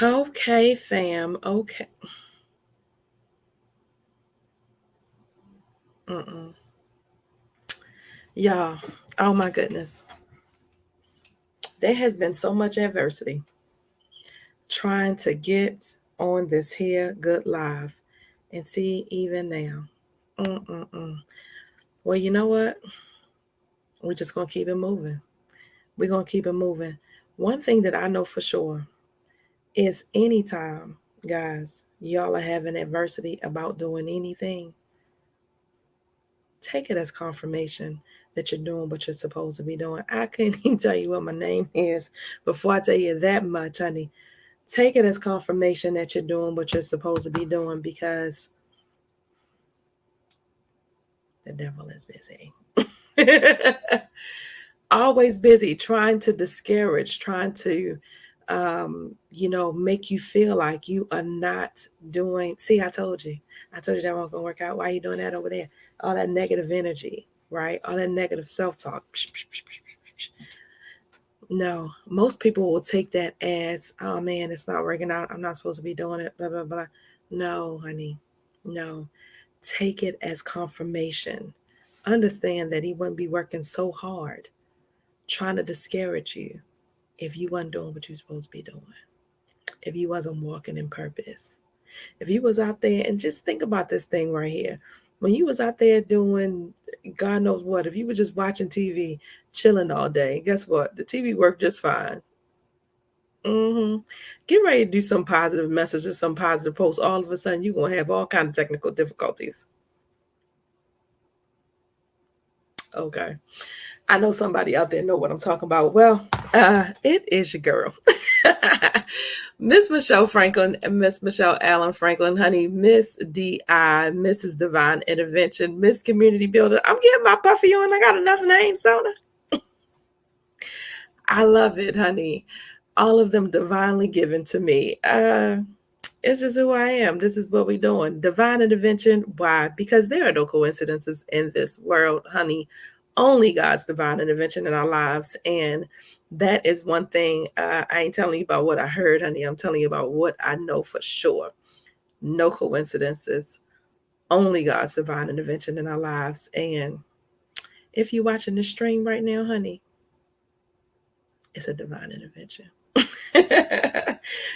Okay, fam. Okay. Mm-mm. Y'all, oh my goodness. There has been so much adversity trying to get on this here good live. And see, even now. Mm-mm-mm. Well, you know what? We're just going to keep it moving. We're going to keep it moving. One thing that I know for sure is anytime, guys, y'all are having adversity about doing anything, take it as confirmation that you're doing what you're supposed to be doing. I can't even tell you what my name is before I tell you that much, honey. Take it as confirmation that you're doing what you're supposed to be doing because the devil is busy. Always busy trying to discourage, trying to make you feel like you are not doing. See, I told you that wasn't gonna work out. Why are you doing that over there? All that negative energy, right? All that negative self-talk. No, most people will take that as, oh man, it's not working out. I'm not supposed to be doing it, blah, blah, blah. No, honey, no. Take it as confirmation. Understand that he wouldn't be working so hard trying to discourage you if you wasn't doing what you're supposed to be doing, if you wasn't walking in purpose, if you was out there, and just think about this thing right here. When you was out there doing God knows what, if you were just watching TV, chilling all day, guess what? The TV worked just fine. Get ready to do some positive messages, some positive posts. All of a sudden, you're going to have all kind of technical difficulties. Okay. I know somebody out there know what I'm talking about. Well, it is your girl. Miss Michelle Franklin and Miss Michelle Allen Franklin, honey, Miss DI, Mrs. Divine Intervention, Miss Community Builder. I'm getting my puffy on. I got enough names, don't I love it, honey. All of them divinely given to me. It's just who I am. This is what we're doing. Divine intervention. Why? Because there are no coincidences in this world, honey. Only God's divine intervention in our lives. And that is one thing. I ain't telling you about what I heard, honey. I'm telling you about what I know for sure. No coincidences. Only God's divine intervention in our lives. And if you're watching this stream right now, honey, it's a divine intervention.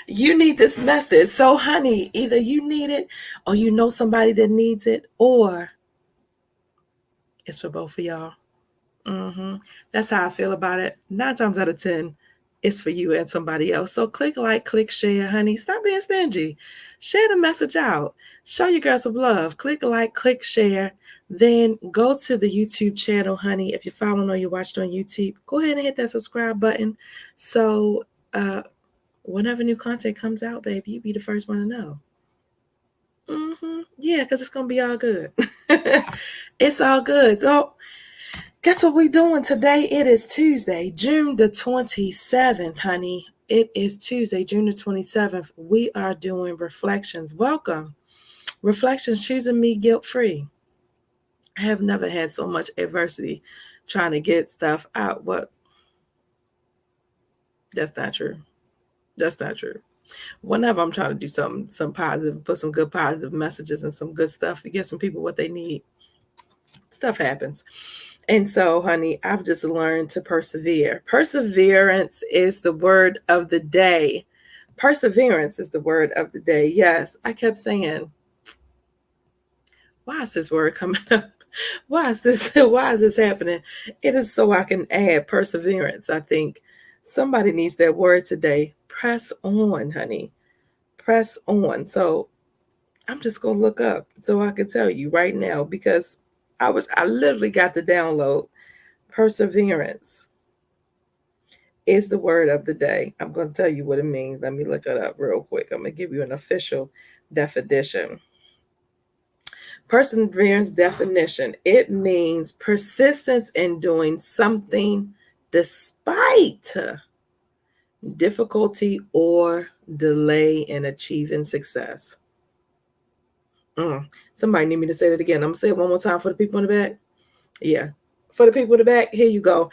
You need this message. So, honey, either you need it or you know somebody that needs it, or it's for both of y'all. That's how I feel about it. 9 times out of 10, it's for you and somebody else. So click like, click share, honey. Stop being stingy. Share the message out. Show your girl some love. Click like, click share. Then go to the YouTube channel, honey. If you're following or you're watching on YouTube, go ahead and hit that subscribe button. So whenever new content comes out, baby, you be the first one to know. Yeah, because it's going to be all good. It's all good. So guess what we're doing today? It is Tuesday, June the 27th, honey. It is Tuesday, June the 27th. We are doing reflections. Welcome. Reflections, choosing me guilt-free. I have never had so much adversity trying to get stuff out. What? That's not true. That's not true. Whenever I'm trying to do some positive, put some good positive messages and some good stuff to get some people what they need, stuff happens. And so, honey, I've just learned to persevere. Perseverance is the word of the day. Perseverance is the word of the day. Yes, I kept saying, why is this word coming up? Why is this? Why is this happening? It is so I can add perseverance. I think somebody needs that word today. Press on, honey. Press on. So I'm just gonna look up so I can tell you right now because I literally got the download. Perseverance is the word of the day. I'm going to tell you what it means. Let me look it up real quick. I'm going to give you an official definition. Perseverance definition. It means persistence in doing something despite difficulty or delay in achieving success. Somebody need me to say that again. I'm going to say it one more time for the people in the back. Yeah. For the people in the back, here you go.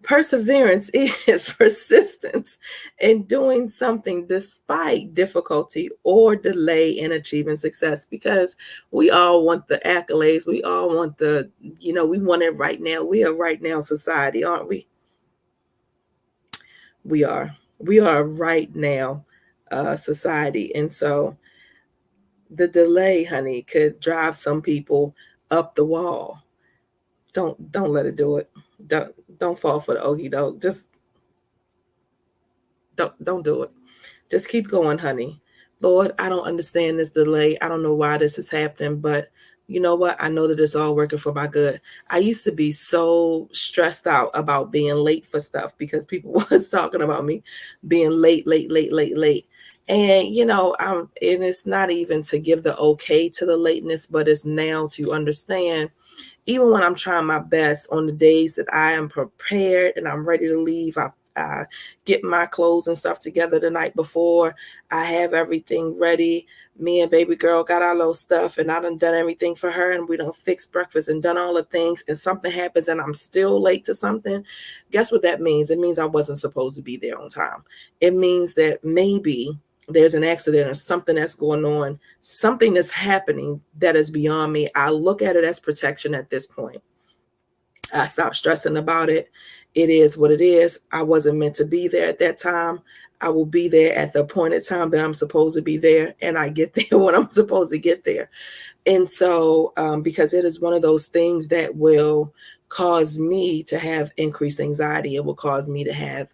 Perseverance is persistence in doing something despite difficulty or delay in achieving success, because we all want the accolades. We all want we want it right now. We are right now society, aren't we? We are. We are right now society. And so the delay, honey, could drive some people up the wall. Don't let it do it. Don't fall for the okie doke. Just don't do it. Just keep going, honey. Lord, I don't understand this delay. I don't know why this is happening, but you know what? I know that it's all working for my good. I used to be so stressed out about being late for stuff because people was talking about me being late, late, late, late, late. And and it's not even to give the okay to the lateness, but it's now to understand, even when I'm trying my best on the days that I am prepared and I'm ready to leave, I get my clothes and stuff together the night before. I have everything ready. Me and baby girl got our little stuff, and I done everything for her, and we done fixed breakfast and done all the things, and something happens and I'm still late to something. Guess what that means? It means I wasn't supposed to be there on time. It means that maybe there's an accident or something that's going on, something that's happening that is beyond me. I look at it as protection at this point. I stopped stressing about it. It is what it is. I wasn't meant to be there at that time. I will be there at the appointed time that I'm supposed to be there, and I get there when I'm supposed to get there. And so, because it is one of those things that will cause me to have increased anxiety, it will cause me to have,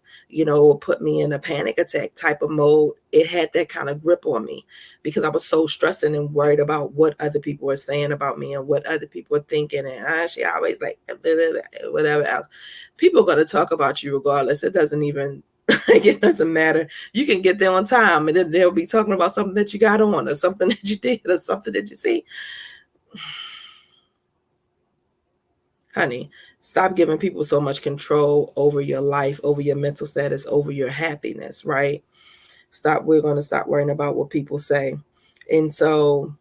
put me in a panic attack type of mode. It had that kind of grip on me because I was so stressing and worried about what other people were saying about me and what other people were thinking. And actually, I always like whatever else. People are going to talk about you regardless. It doesn't even like, it doesn't matter. You can get there on time and then they'll be talking about something that you got on or something that you did or something that you see. Honey, stop giving people so much control over your life, over your mental status, over your happiness, right? We're going to stop worrying about what people say. And so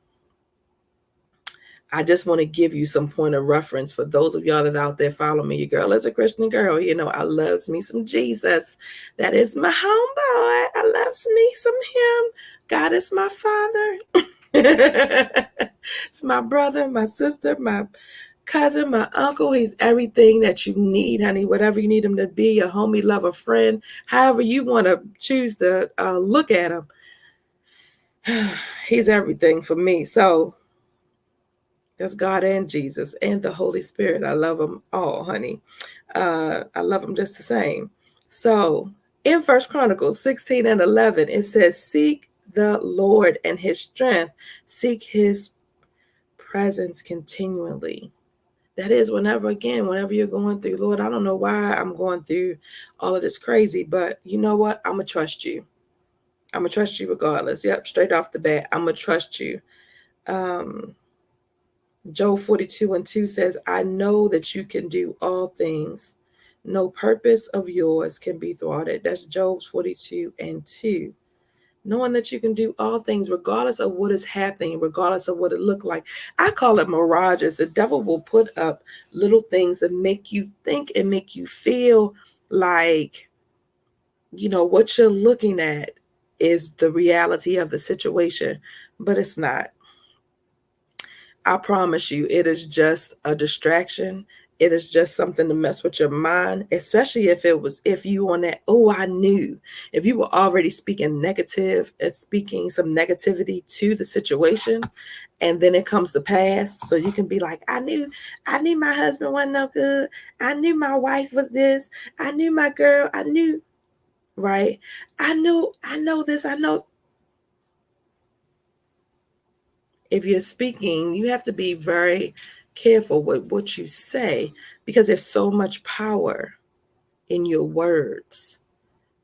I just want to give you some point of reference for those of y'all that out there follow me. Your girl is a Christian girl. I loves me some Jesus. That is my homeboy. I loves me some him. God is my father. It's my brother, my sister, my cousin, my uncle. He's everything that you need, honey. Whatever you need him to be, your homie, lover, friend, however you want to choose to look at him. He's everything for me. So that's God and Jesus and the Holy Spirit. I love them all, honey. I love them just the same. So in 1 Chronicles 16 and 11, it says, seek the Lord and his strength. Seek his presence continually. That is whenever you're going through, Lord, I don't know why I'm going through all of this crazy, but you know what? I'm going to trust you. I'm going to trust you regardless. Yep, straight off the bat, I'm going to trust you. Job 42:2 says, I know that you can do all things. No purpose of yours can be thwarted. That's Job 42:2. Knowing that you can do all things regardless of what is happening, regardless of what it looked like. I call it mirages. The devil will put up little things that make you think and make you feel like, what you're looking at is the reality of the situation, but it's not. I promise you, it is just a distraction. It is just something to mess with your mind, especially if you on that, oh, I knew. If you were already speaking negative and speaking some negativity to the situation, and then it comes to pass, so you can be like, I knew my husband wasn't no good. I knew my wife was this. I knew my girl. I knew, right? I know this. I know. If you're speaking, you have to be very careful with what you say because there's so much power in your words,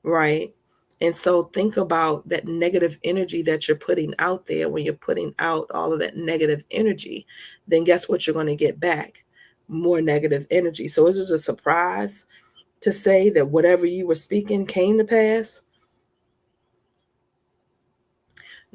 right? And so think about that negative energy that you're putting out there. When you're putting out all of that negative energy, then guess what you're going to get back? More negative energy. So is it a surprise to say that whatever you were speaking came to pass?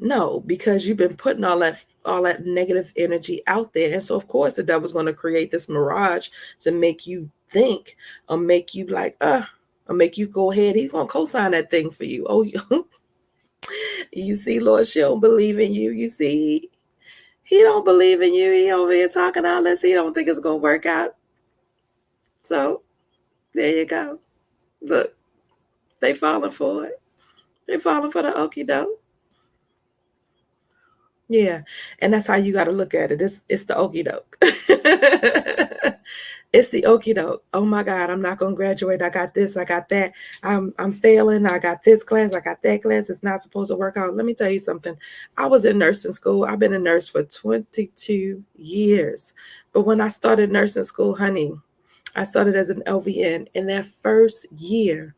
No, because you've been putting all that negative energy out there. And so of course the devil's going to create this mirage to make you think or make you like, or make you go ahead. He's going to co-sign that thing for you. Oh, you see, Lord, she don't believe in you. You see, he don't believe in you. He over here talking all this. He don't think it's going to work out. So there you go. Look, they falling for it. They falling for the okie doke. Yeah. And that's how you got to look at it. It's the okie doke. It's the okie doke. Oh my God, I'm not going to graduate. I got this. I got that. I'm failing. I got this class. I got that class. It's not supposed to work out. Let me tell you something. I was in nursing school. I've been a nurse for 22 years. But when I started nursing school, honey, I started as an LVN. In that first year,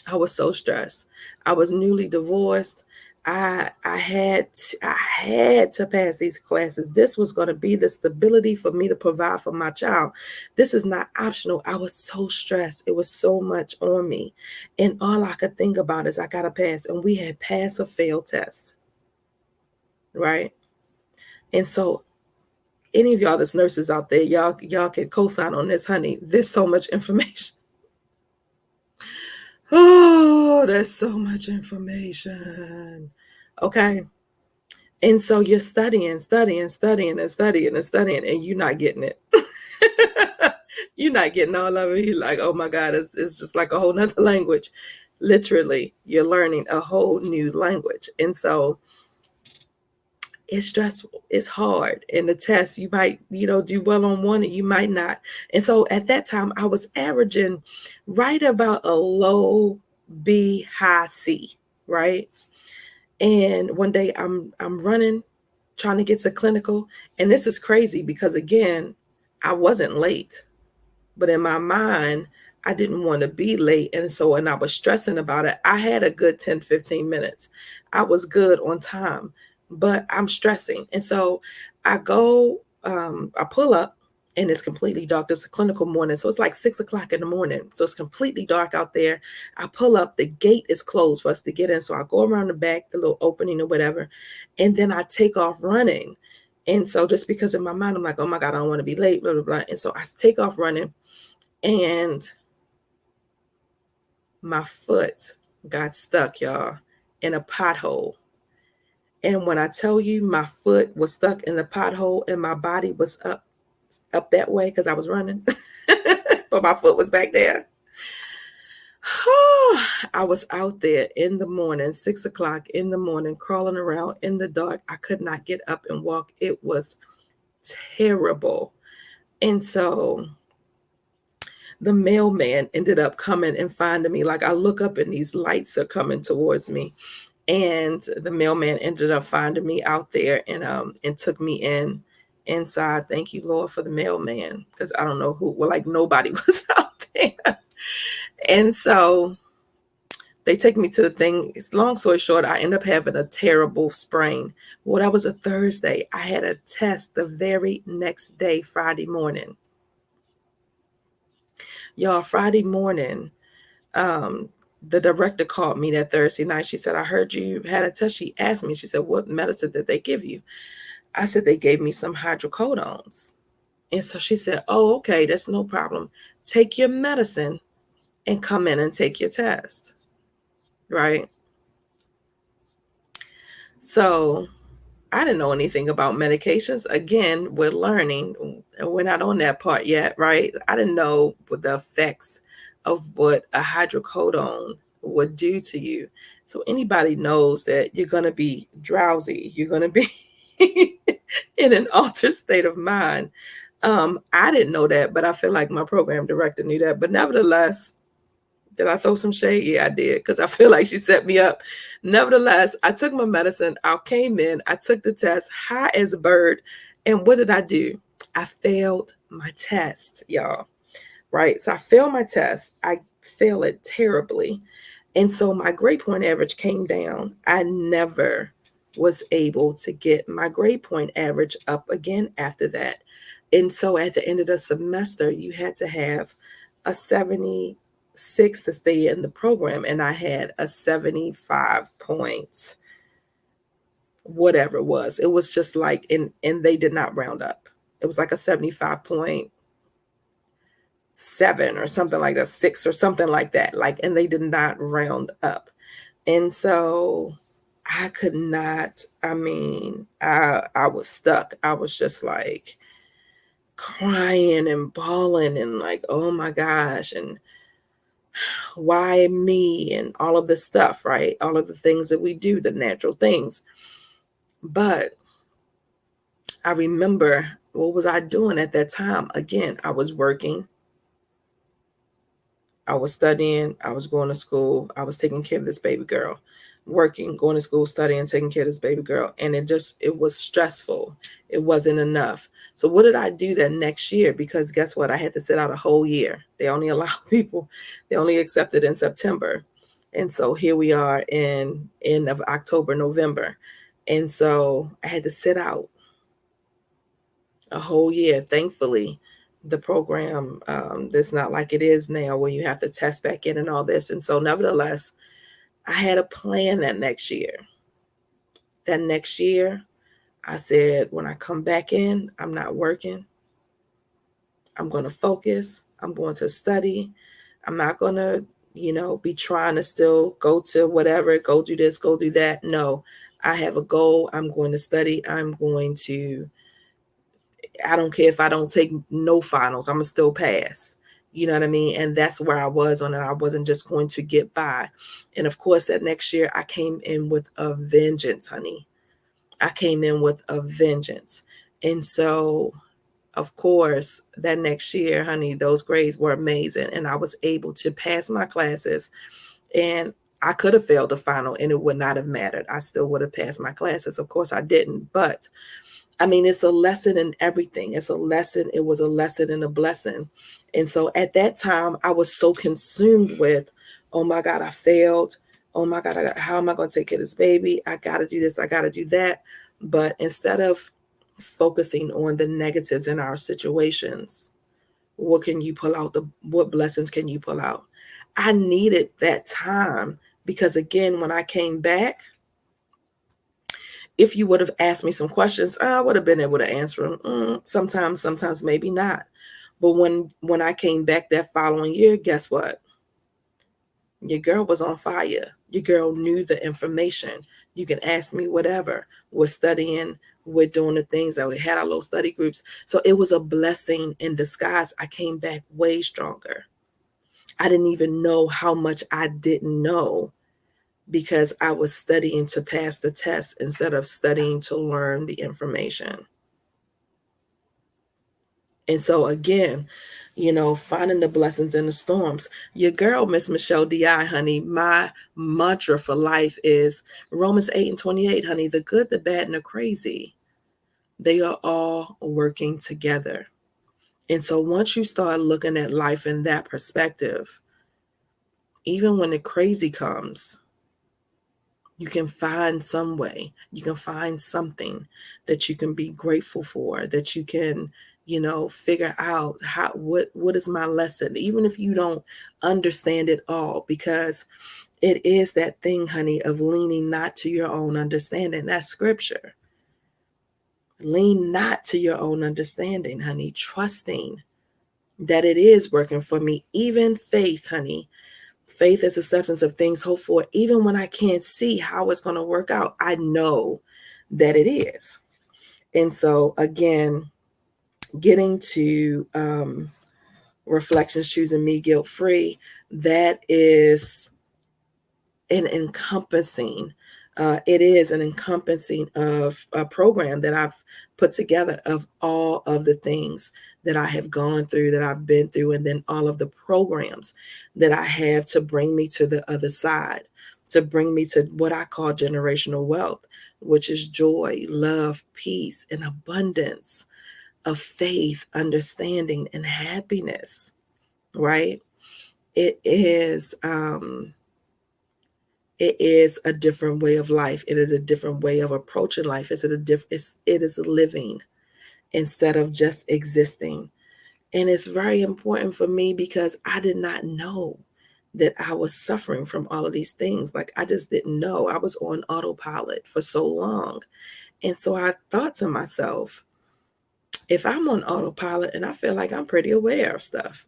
I was so stressed. I was newly divorced. I had to pass these classes. This was going to be the stability for me to provide for my child. This is not optional. I was so stressed. It was so much on me. And all I could think about is I got to pass. And we had pass or fail tests. Right? And so any of y'all that's nurses out there, y'all can co-sign on this, honey. There's so much information. Oh, there's so much information. Okay. And so you're studying, and you're not getting it. You're not getting all of it. You're like, oh my God, it's just like a whole nother language. Literally, you're learning a whole new language. And so it's stressful. It's hard. And the test, you might, do well on one and you might not. And so at that time, I was averaging right about a low B, high C, right? And one day I'm running, trying to get to clinical. And this is crazy because, again, I wasn't late. But in my mind, I didn't want to be late. And so when I was stressing about it, I had a good 10, 15 minutes. I was good on time, but I'm stressing. And so I go, I pull up and it's completely dark. It's a clinical morning. So it's like 6 o'clock in the morning. So it's completely dark out there. I pull up, the gate is closed for us to get in. So I go around the back, the little opening or whatever. And then I take off running. And so just because in my mind, I'm like, oh my God, I don't want to be late, blah, blah, blah. And so I take off running and my foot got stuck, y'all, in a pothole. And when I tell you my foot was stuck in the pothole and my body was up that way because I was running, but my foot was back there. I was out there in the morning, 6 o'clock in the morning, crawling around in the dark. I could not get up and walk. It was terrible. And so the mailman ended up coming and finding me. Like I look up and these lights are coming towards me. And the mailman ended up finding me out there and took me inside. Thank you, Lord, for the mailman. Because I don't know who, well, like nobody was out there. And so they take me to the thing. It's long story short, I end up having a terrible sprain. Well, that was a Thursday. I had a test the very next day, Friday morning. Y'all, Friday morning, the director called me that Thursday night. She said, I heard you had a test. She asked me, she said, what medicine did they give you? I said, they gave me some hydrocodones. And so she said, oh, okay, that's no problem. Take your medicine and come in and take your test. Right? So I didn't know anything about medications. Again, we're learning. We're not on that part yet, right? I didn't know what the effects of what a hydrocodone would do to you. So anybody knows that you're going to be drowsy. You're going to be in an altered state of mind. I didn't know that, but I feel like my program director knew that. But nevertheless, did I throw some shade? Yeah, I did, because I feel like she set me up. Nevertheless, I took my medicine. I came in. I took the test, high as a bird. And what did I do? I failed my test, y'all. Right? So I failed my test. I failed it terribly. And so my grade point average came down. I never was able to get my grade point average up again after that. And so at the end of the semester, you had to have a 76 to stay in the program. And I had a 75 points, whatever it was. It was just like, and they did not round up. It was like a 75 point 7 or something like that, 6 or something like that. Like, and they did not round up. And so I could not, I mean, I was stuck. I was just like crying and bawling and like, oh my gosh, and why me and all of this stuff, right? All of the things that we do, the natural things. But I remember, what was I doing at that time? Again, I was working, I was studying, I was going to school, I was taking care of this baby girl, working, going to school, studying, taking care of this baby girl. And it was stressful. It wasn't enough. So what did I do that next year? Because guess what? I had to sit out a whole year. They only allow people, they only accept it in September. And so here we are in end of October, November. And so I had to sit out a whole year. Thankfully, the program, that's not like it is now where you have to test back in and all this. And so nevertheless, I had a plan that next year. That next year, I said, when I come back in, I'm not working. I'm going to focus. I'm going to study. I'm not going to, be trying to still go to whatever, go do this, go do that. No, I have a goal. I'm going to study. I don't care if I don't take no finals, I'm gonna still pass. You know what I mean? And that's where I was on it. I wasn't just going to get by. And of course, that next year I came in with a vengeance, honey. I came in with a vengeance. And so, of course, that next year, honey, those grades were amazing. And I was able to pass my classes. And I could have failed the final and it would not have mattered. I still would have passed my classes. Of course, I didn't. But I mean, it's a lesson in everything. It's a lesson. It was a lesson and a blessing. And so at that time, I was so consumed with, oh my God, I failed. Oh my God, how am I going to take care of this baby? I got to do this. I got to do that. But instead of focusing on the negatives in our situations, what can you pull out? What blessings can you pull out? I needed that time because, again, when I came back, if you would have asked me some questions, I would have been able to answer them. Sometimes maybe not. But when I came back that following year, guess what? Your girl was on fire. Your girl knew the information. You can ask me whatever. We're studying. We're doing the things that we had our little study groups. So it was a blessing in disguise. I came back way stronger. I didn't even know how much I didn't know because I was studying to pass the test instead of studying to learn the information. And so again, finding the blessings in the storms. Your girl, Miss Michelle D.I., honey, my mantra for life is Romans 8:28, honey, the good, the bad, and the crazy. They are all working together. And so once you start looking at life in that perspective, even when the crazy comes, you can find some way, you can find something that you can be grateful for, that you can, figure out what is my lesson, even if you don't understand it all, because it is that thing, honey, of leaning not to your own understanding. That's scripture. Lean not to your own understanding, honey, trusting that it is working for me. Even faith, honey. Faith is the substance of things hoped for. Even when I can't see how it's going to work out, I know that it is. And so, again, getting to Reflections Choosing Me Guilt Free, that is an encompassing, it is an encompassing of a program that I've put together of all of the things that I have gone through, that I've been through, and then all of the programs that I have to bring me to the other side, to bring me to what I call generational wealth, which is joy, love, peace, and abundance of faith, understanding, and happiness, right? It is a different way of life. It is a different way of approaching life. It is living instead of just existing. And it's very important for me because I did not know that I was suffering from all of these things. Like, I just didn't know. I was on autopilot for so long. And so I thought to myself, if I'm on autopilot and I feel like I'm pretty aware of stuff,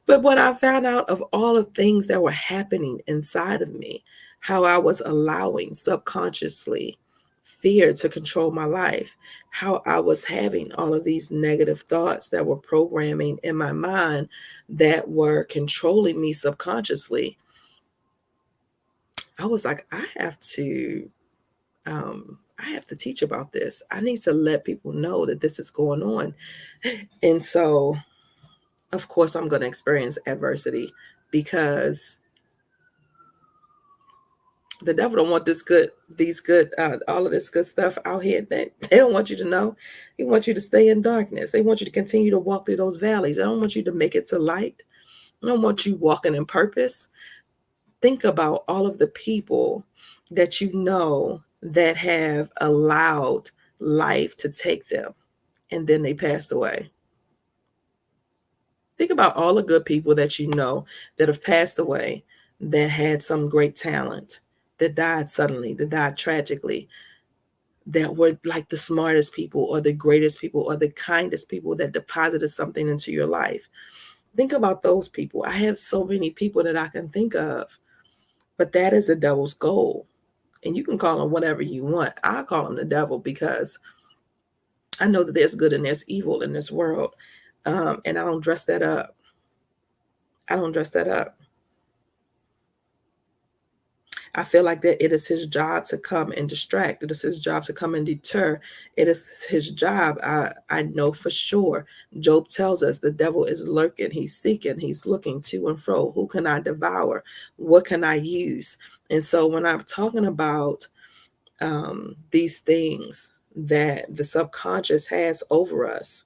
But when I found out of all the things that were happening inside of me, how I was allowing subconsciously fear to control my life, how I was having all of these negative thoughts that were programming in my mind that were controlling me subconsciously, I was like, I have to teach about this. I need to let people know that this is going on. And so, of course, I'm going to experience adversity because the devil don't want all of this good stuff out here. They don't want you to know. He wants you to stay in darkness. They want you to continue to walk through those valleys. They don't want you to make it to light. They don't want you walking in purpose. Think about all of the people that you know that have allowed life to take them and then they passed away. Think about all the good people that you know that have passed away, that had some great talent, that died suddenly, that died tragically, that were like the smartest people or the greatest people or the kindest people that deposited something into your life. Think about those people. I have so many people that I can think of, but that is the devil's goal. And you can call them whatever you want. I call them the devil because I know that there's good and there's evil in this world. And I don't dress that up. I don't dress that up. I feel like that it is his job to come and distract. It is his job to come and deter. It is his job. I know for sure. Job tells us the devil is lurking. He's seeking. He's looking to and fro. Who can I devour? What can I use? And so when I'm talking about these things that the subconscious has over us,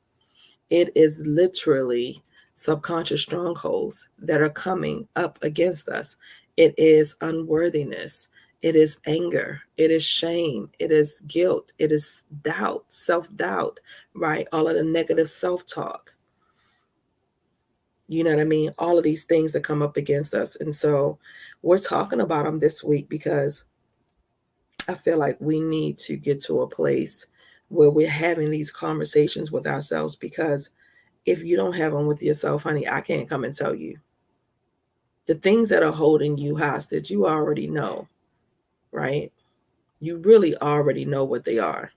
it is literally subconscious strongholds that are coming up against us. It is unworthiness. It is anger. It is shame. It is guilt. It is doubt, self-doubt, right? All of the negative self-talk. You know what I mean? All of these things that come up against us. And so we're talking about them this week because I feel like we need to get to a place where we're having these conversations with ourselves, because if you don't have them with yourself, honey, I can't come and tell you. The things that are holding you hostage, you already know, right? You really already know what they are.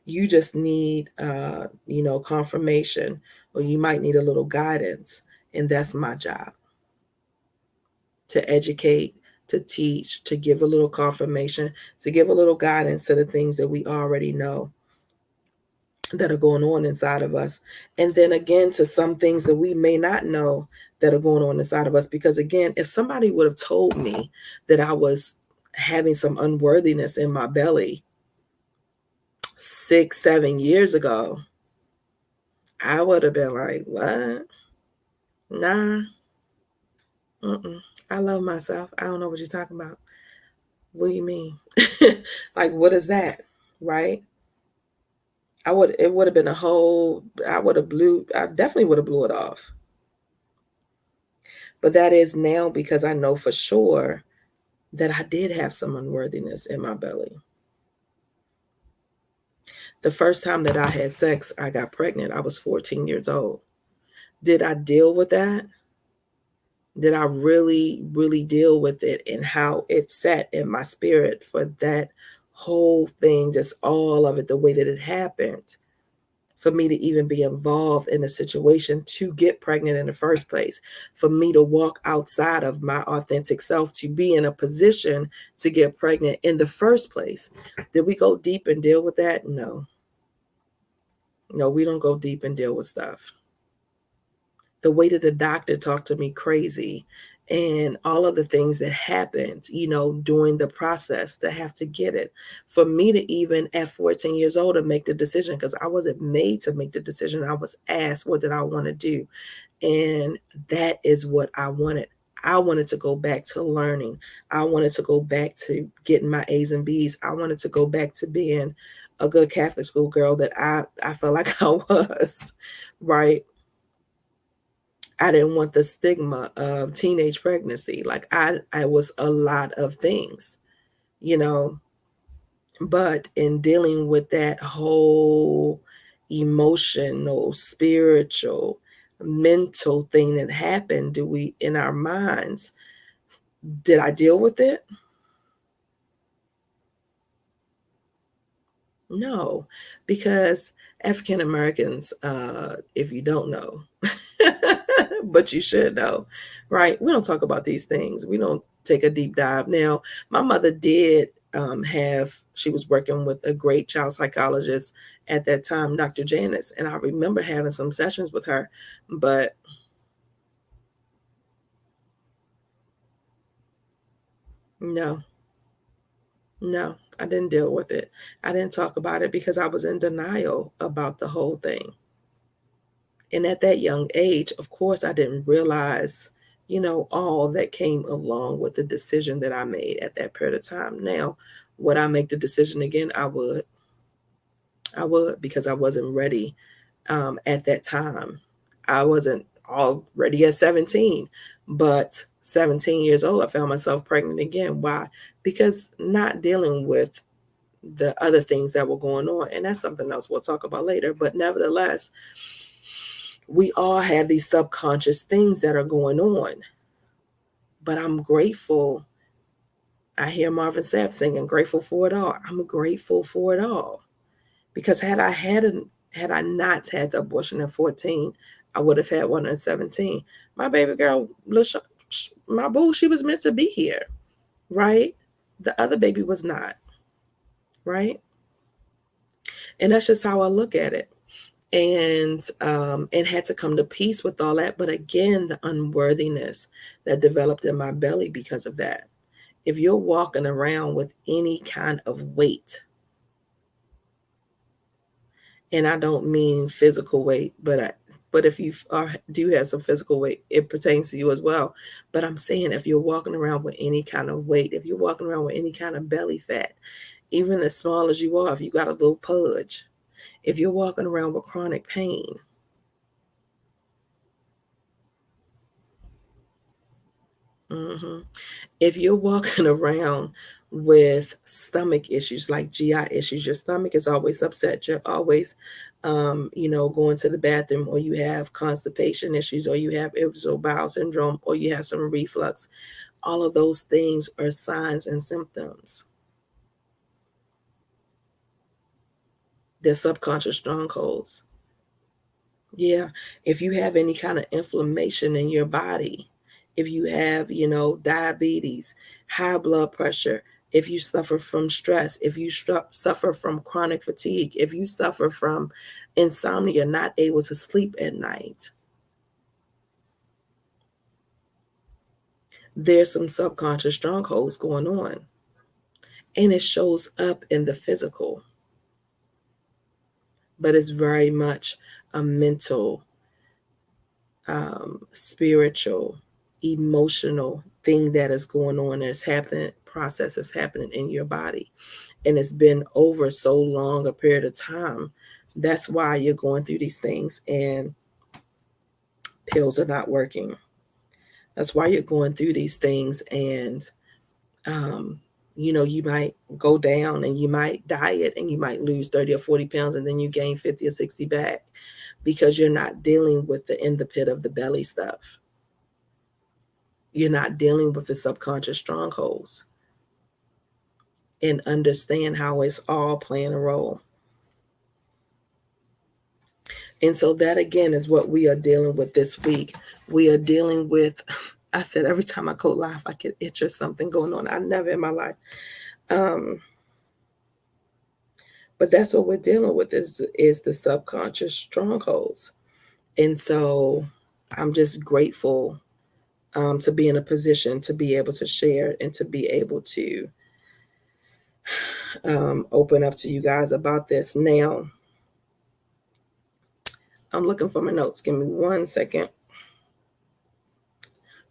You just need, confirmation, or you might need a little guidance. And that's my job, to educate, to teach, to give a little confirmation, to give a little guidance to the things that we already know that are going on inside of us. And then again, to some things that we may not know that are going on inside of us. Because again, if somebody would have told me that I was having some unworthiness in my belly 6, 7 years ago, I would have been like, what? Nah. I love myself. I don't know what you're talking about. What do you mean? Like, what is that? Right? It would have been I definitely would have blew it off. But that is now because I know for sure that I did have some unworthiness in my belly. The first time that I had sex, I got pregnant. I was 14 years old. Did I deal with that? Did I really, really deal with it and how it sat in my spirit for that whole thing, just all of it, the way that it happened, for me to even be involved in a situation to get pregnant in the first place, for me to walk outside of my authentic self, to be in a position to get pregnant in the first place? Did we go deep and deal with that? No. No, we don't go deep and deal with stuff. The way that the doctor talked to me crazy, and all of the things that happened, during the process to have to get it. For me to even at 14 years old to make the decision, because I wasn't made to make the decision. I was asked, what did I want to do? And that is what I wanted. I wanted to go back to learning. I wanted to go back to getting my A's and B's. I wanted to go back to being a good Catholic school girl that I felt like I was, right? I didn't want the stigma of teenage pregnancy. Like I was a lot of things, but in dealing with that whole emotional, spiritual, mental thing that happened, do we, in our minds, did I deal with it? No, because African Americans, if you don't know, but you should know, right? We don't talk about these things. We don't take a deep dive. Now, my mother did she was working with a great child psychologist at that time, Dr. Janice, and I remember having some sessions with her, but no, no, I didn't deal with it. I didn't talk about it because I was in denial about the whole thing. And at that young age, of course, I didn't realize, all that came along with the decision that I made at that period of time. Now, would I make the decision again? I would. I would, because I wasn't ready at that time. I wasn't all ready at 17, but 17 years old, I found myself pregnant again. Why? Because not dealing with the other things that were going on. And that's something else we'll talk about later. But nevertheless, we all have these subconscious things that are going on. But I'm grateful. I hear Marvin Sapp singing, "Grateful for it all." I'm grateful for it all. Because had I not had the abortion at 14, I would have had one at 17. My baby girl, my boo, she was meant to be here, right? The other baby was not, right? And that's just how I look at it. And had to come to peace with all that. But again, the unworthiness that developed in my belly because of that. If you're walking around with any kind of weight, and I don't mean physical weight, but if you do have some physical weight, it pertains to you as well. But I'm saying, if you're walking around with any kind of weight, if you're walking around with any kind of belly fat, even as small as you are, if you got a little pudge, if you're walking around with chronic pain, mhm, if you're walking around with stomach issues like GI issues, your stomach is always upset, you're always, going to the bathroom, or you have constipation issues, or you have irritable bowel syndrome, or you have some reflux, all of those things are signs and symptoms. They're subconscious strongholds. Yeah, if you have any kind of inflammation in your body, if you have, diabetes, high blood pressure, if you suffer from stress, if you suffer from chronic fatigue, if you suffer from insomnia, not able to sleep at night, there's some subconscious strongholds going on. And it shows up in the physical, but it's very much a mental, spiritual, emotional thing that is going on, that's happening, process is happening in your body. And it's been over so long a period of time. That's why you're going through these things and pills are not working. That's why you're going through these things and um, you might go down and you might diet and you might lose 30 or 40 pounds and then you gain 50 or 60 back because you're not dealing with the in the pit of the belly stuff. You're not dealing with the subconscious strongholds and understand how it's all playing a role. And so that again is what we are dealing with this week. We are dealing with, I said every time I go live, I get itch or something going on. I never in my life. Um, but that's what we're dealing with is the subconscious strongholds. And so I'm just grateful to be in a position to be able to share and to be able to open up to you guys about this. Now, I'm looking for my notes. Give me 1 second.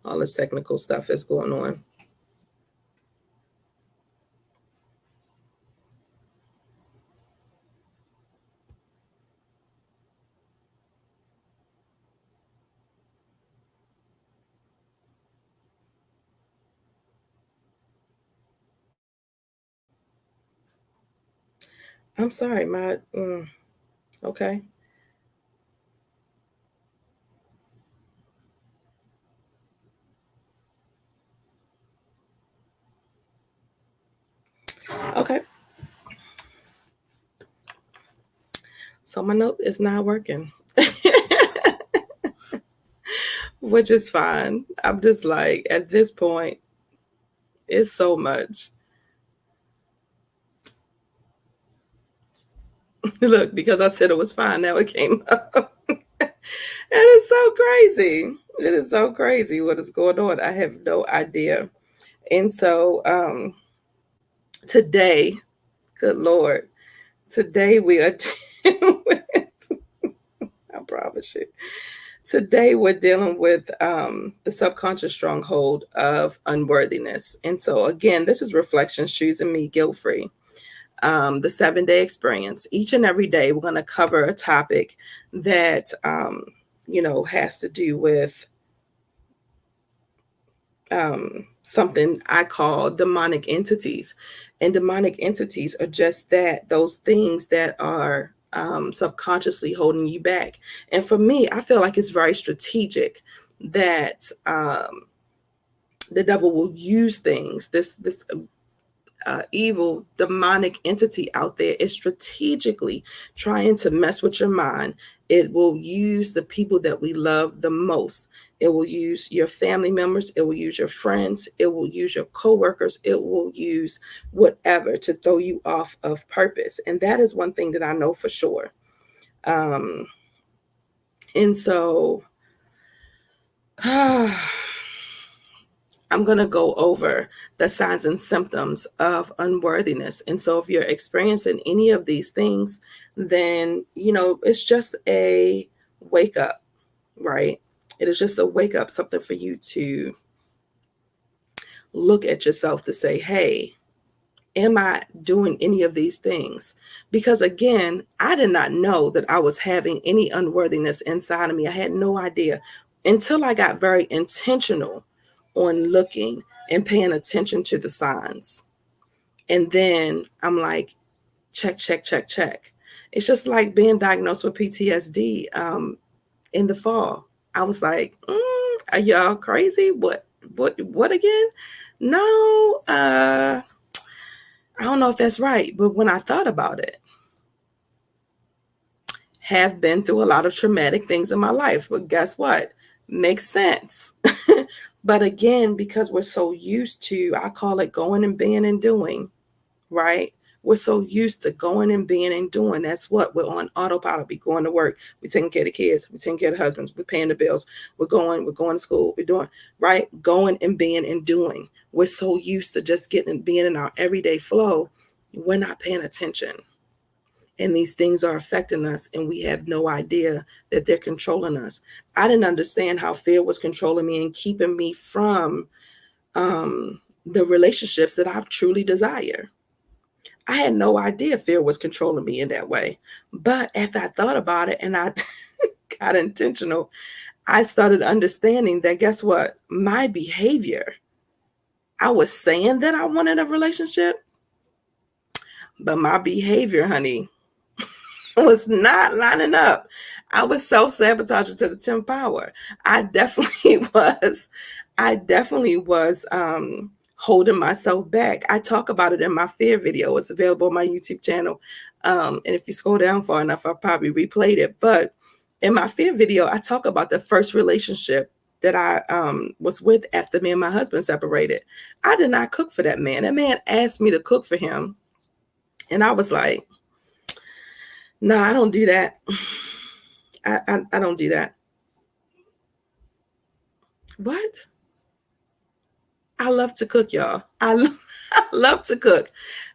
All this technical stuff is going on. I'm sorry, okay. Okay. So my note is not working, which is fine. I'm just like, at this point, it's so much. Look, because I said it was fine, now it came up. It is so crazy. It is so crazy what is going on. I have no idea. And so today, good Lord, today we are dealing with, I promise you. Today we're dealing with the subconscious stronghold of unworthiness. And so again, this is Reflections Choosing Me Guilt-Free. The 7-day experience. Each and every day, we're going to cover a topic that, has to do with something I call demonic entities. And demonic entities are just that, those things that are subconsciously holding you back. And for me, I feel like it's very strategic that the devil will use things, this evil demonic entity out there is strategically trying to mess with your mind. It will use the people that we love the most. It will use your family members. It will use your friends. It will use your coworkers. It will use whatever to throw you off of purpose. And that is one thing that I know for sure. And so I'm going to go over the signs and symptoms of unworthiness. And so if you're experiencing any of these things, then, it's just a wake up, right? It is just a wake up, something for you to look at yourself to say, hey, am I doing any of these things? Because again, I did not know that I was having any unworthiness inside of me. I had no idea until I got very intentional on looking and paying attention to the signs. And then I'm like, check, check, check, check. It's just like being diagnosed with PTSD in the fall. I was like, are y'all crazy? What again? No, I don't know if that's right. But when I thought about it, have been through a lot of traumatic things in my life. But guess what? Makes sense. But again, because we're so used to, I call it going and being and doing, right? We're so used to going and being and doing. That's what we're on autopilot. We're going to work. We're taking care of the kids. We're taking care of the husbands. We're paying the bills. We're going to school. We're doing, right? Going and being and doing. We're so used to just being in our everyday flow. We're not paying attention. And these things are affecting us, and we have no idea that they're controlling us. I didn't understand how fear was controlling me and keeping me from the relationships that I truly desire. I had no idea fear was controlling me in that way. But after I thought about it and I got intentional, I started understanding that, guess what? My behavior, I was saying that I wanted a relationship, but my behavior, honey, was not lining up. I was self-sabotaging to the 10th power. I definitely was holding myself back. I talk about it in my fear video. It's available on my YouTube channel. And if you scroll down far enough, I'll probably replayed it. But in my fear video, I talk about the first relationship that I was with after me and my husband separated. I did not cook for that man. That man asked me to cook for him. And I was like, no, I don't do that. I don't do that. What? I love to cook, y'all. I love to cook.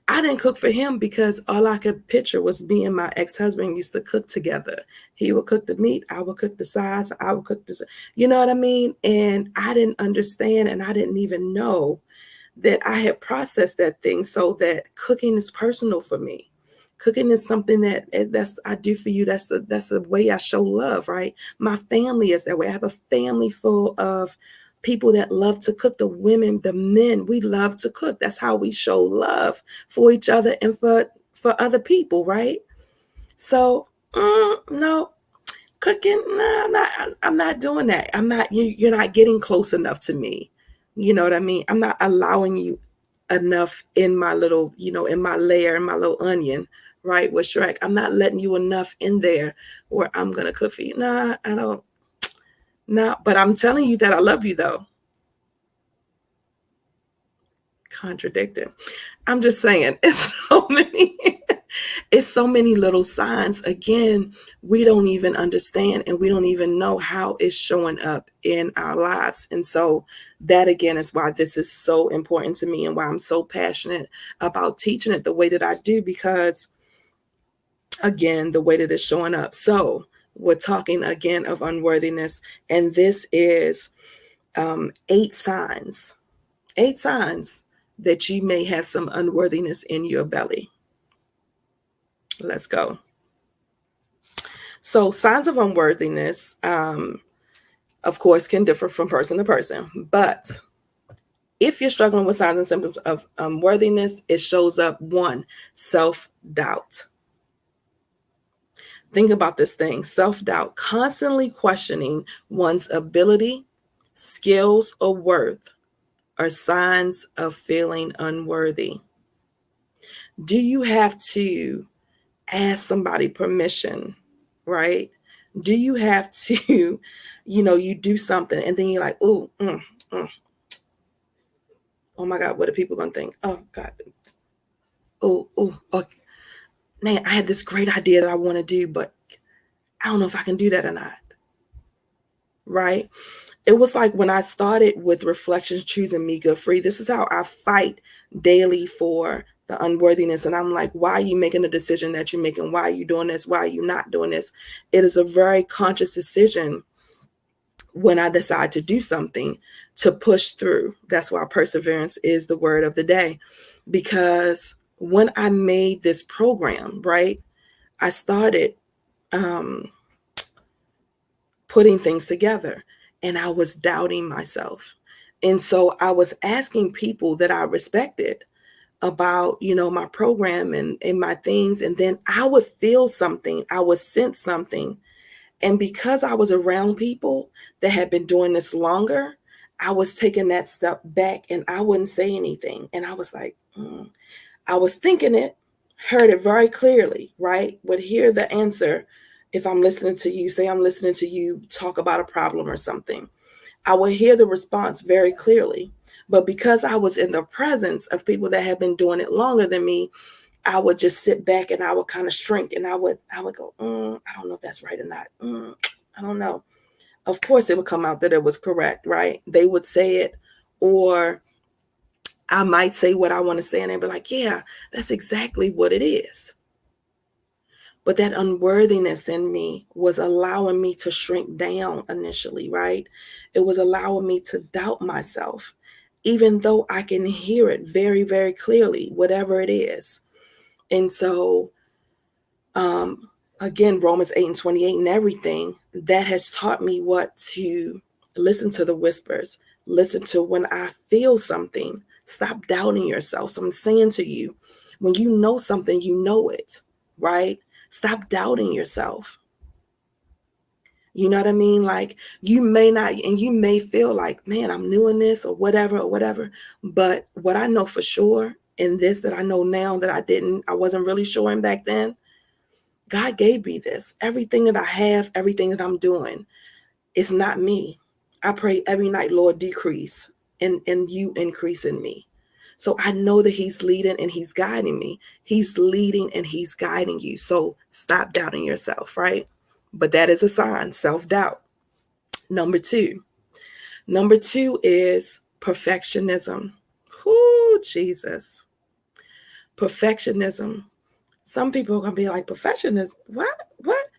I didn't cook for him because all I could picture was me and my ex-husband used to cook together. He would cook the meat. I would cook the sides. I would cook this. You know what I mean? And I didn't understand, and I didn't even know that I had processed that thing, so that cooking is personal for me. Cooking is something that's I do for you. That's the way I show love, right? My family is that way. I have a family full of people that love to cook. The women, the men, we love to cook. That's how we show love for each other and for other people, right? So no, cooking, no, I'm not doing that. I'm not, you're not getting close enough to me. You know what I mean? I'm not allowing you enough in my little, in my layer, in my little onion, right? With Shrek. I'm not letting you enough in there where I'm going to cook for you. Nah, I don't. Nah, but I'm telling you that I love you though. Contradicting. I'm just saying, it's so many little signs. Again, we don't even understand and we don't even know how it's showing up in our lives. And so that again is why this is so important to me and why I'm so passionate about teaching it the way that I do, because again, the way that it's showing up. So we're talking again of unworthiness, and this is 8 signs that you may have some unworthiness in your belly. Let's go. So signs of unworthiness, of course, can differ from person to person. But if you're struggling with signs and symptoms of unworthiness, it shows up: 1, self-doubt. Think about this thing: self-doubt, constantly questioning one's ability, skills, or worth are signs of feeling unworthy. Do you have to ask somebody permission, right? Do you have to, you do something and then you're like, oh, oh my God, what are people going to think? Oh God. Oh, man, I have this great idea that I want to do, but I don't know if I can do that or not. Right? It was like when I started with Reflections, Choosing Me Good Free, this is how I fight daily for the unworthiness. And I'm like, why are you making the decision that you're making? Why are you doing this? Why are you not doing this? It is a very conscious decision when I decide to do something, to push through. That's why perseverance is the word of the day. Because when I made this program, right, I started putting things together and I was doubting myself. And so I was asking people that I respected about, my program and my things. And then I would feel something, I would sense something. And because I was around people that had been doing this longer, I was taking that step back and I wouldn't say anything. And I was like, I was thinking it, heard it very clearly, right? Would hear the answer. If I'm listening to you, say I'm listening to you talk about a problem or something, I would hear the response very clearly. But because I was in the presence of people that had been doing it longer than me, I would just sit back and I would kind of shrink and I would go, I don't know if that's right or not. I don't know. Of course, it would come out that it was correct, right? They would say it, or I might say what I want to say and they'd be like, yeah, that's exactly what it is. But that unworthiness in me was allowing me to shrink down initially, right? It was allowing me to doubt myself, even though I can hear it very, very clearly, whatever it is. And so, again, Romans 8:28 and everything, that has taught me what to listen to the whispers, listen to when I feel something, stop doubting yourself. So I'm saying to you, when you know something, you know it, right? Stop doubting yourself. You know what I mean? Like, you may not, and you may feel like, man, I'm new in this or whatever. But what I know for sure in this, that I know now that I wasn't really sure in back then, God gave me this. Everything that I have, everything that I'm doing, it's not me. I pray every night, Lord, decrease and you increase in me. So I know that he's leading and he's guiding me. He's leading and he's guiding you. So stop doubting yourself, right? But that is a sign, self-doubt. Number two is perfectionism. Whoo, Jesus. Perfectionism. Some people are going to be like, perfectionism, what?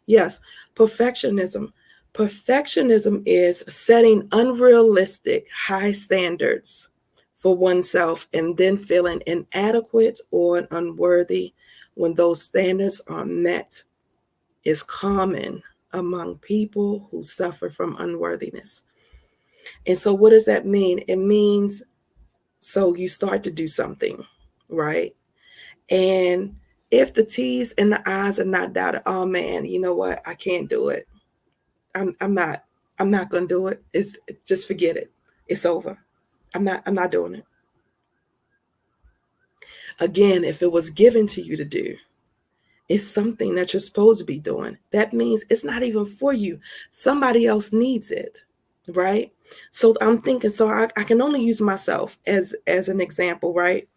Yes, perfectionism. Perfectionism is setting unrealistic high standards for oneself and then feeling inadequate or unworthy when those standards are met. Is common among people who suffer from unworthiness. And so what does that mean? It means, so you start to do something, right? And if the T's and the I's are not doubted, oh man, you know what? I can't do it. I'm not going to do it. It's just forget it. It's over. I'm not doing it. Again, if it was given to you to do, it's something that you're supposed to be doing. That means it's not even for you. Somebody else needs it, right? So I'm thinking, so I can only use myself as an example, right?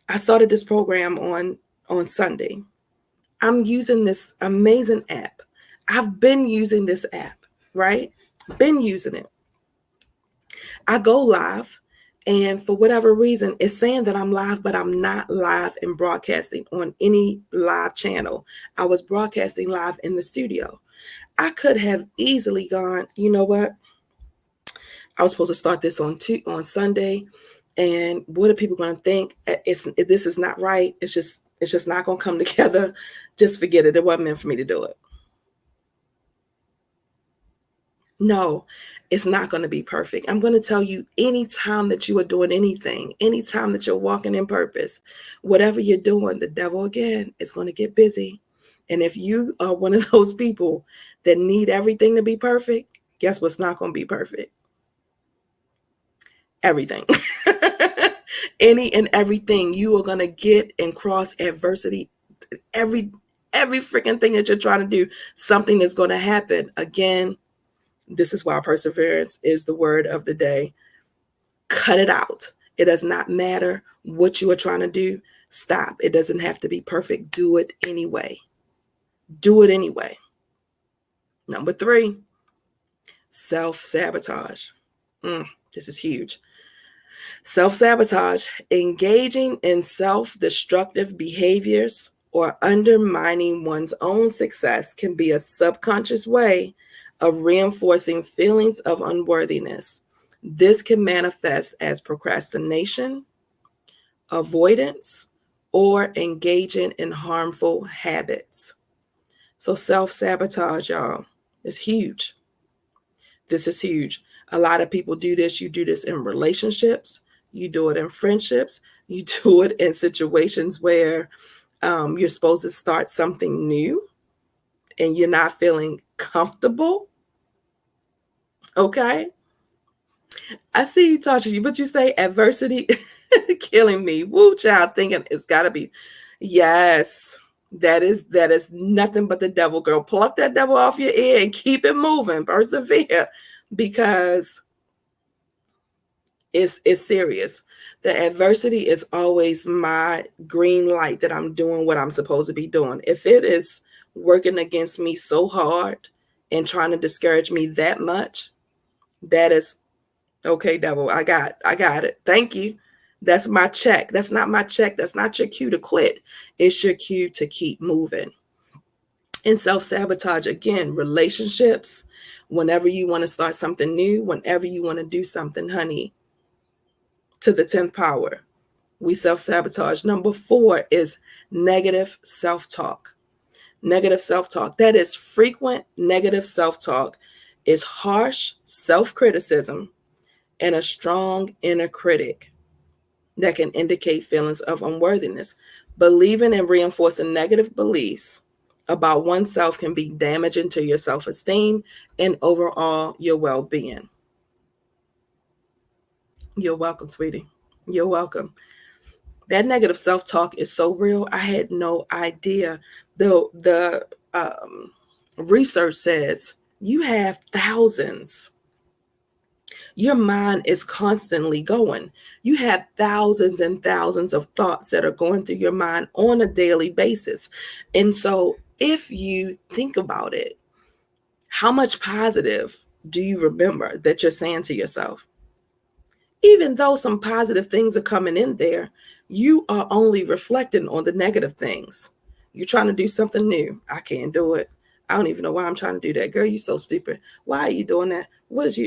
I started this program on Sunday. I'm using this amazing app. I've been using this app, right? Been using it. I go live, and for whatever reason, it's saying that I'm live, but I'm not live and broadcasting on any live channel. I was broadcasting live in the studio. I could have easily gone, you know what? I was supposed to start this on Sunday, and what are people going to think? This is not right. It's just not going to come together. Just forget it. It wasn't meant for me to do it. No, it's not going to be perfect. I'm going to tell you, anytime that you are doing anything, anytime that you're walking in purpose, whatever you're doing, the devil again is going to get busy. And if you are one of those people that need everything to be perfect, guess what's not going to be perfect? Everything. Any and everything. You are going to get and cross adversity. Every freaking thing that you're trying to do, something is going to happen. Again, this is why perseverance is the word of the day. Cut it out. It does not matter what you are trying to do. Stop. It doesn't have to be perfect. Do it anyway. Do it anyway. Number 3, self-sabotage. This is huge. Self-sabotage, engaging in self-destructive behaviors or undermining one's own success, can be a subconscious way of reinforcing feelings of unworthiness. This can manifest as procrastination, avoidance, or engaging in harmful habits. So self-sabotage, y'all, is huge. This is huge. A lot of people do this. You do this in relationships. You do it in friendships. You do it in situations where you're supposed to start something new and you're not feeling comfortable. Okay. I see you talking, but you say adversity killing me. Woo, child, thinking it's got to be. Yes, that is nothing but the devil, girl. Pluck that devil off your ear and keep it moving. Persevere, because it's serious. The adversity is always my green light that I'm doing what I'm supposed to be doing. If it is working against me so hard and trying to discourage me that much, that is okay, devil. I got it. Thank you. That's my check. That's not my check. That's not your cue to quit. It's your cue to keep moving. And self-sabotage, again, relationships, whenever you want to start something new, whenever you want to do something, honey, to the 10th power, we self-sabotage. Number 4 is negative self-talk. Negative self-talk. That is frequent negative self-talk is harsh self-criticism and a strong inner critic that can indicate feelings of unworthiness. Believing and reinforcing negative beliefs about oneself can be damaging to your self-esteem and overall your well-being. You're welcome, sweetie. You're welcome. That negative self-talk is so real. I had no idea. The research says you have thousands. Your mind is constantly going. You have thousands and thousands of thoughts that are going through your mind on a daily basis. And so if you think about it, how much positive do you remember that you're saying to yourself? Even though some positive things are coming in there, you are only reflecting on the negative things. You're trying to do something new. I can't do it. I don't even know why I'm trying to do that. Girl, you're so stupid. Why are you doing that? What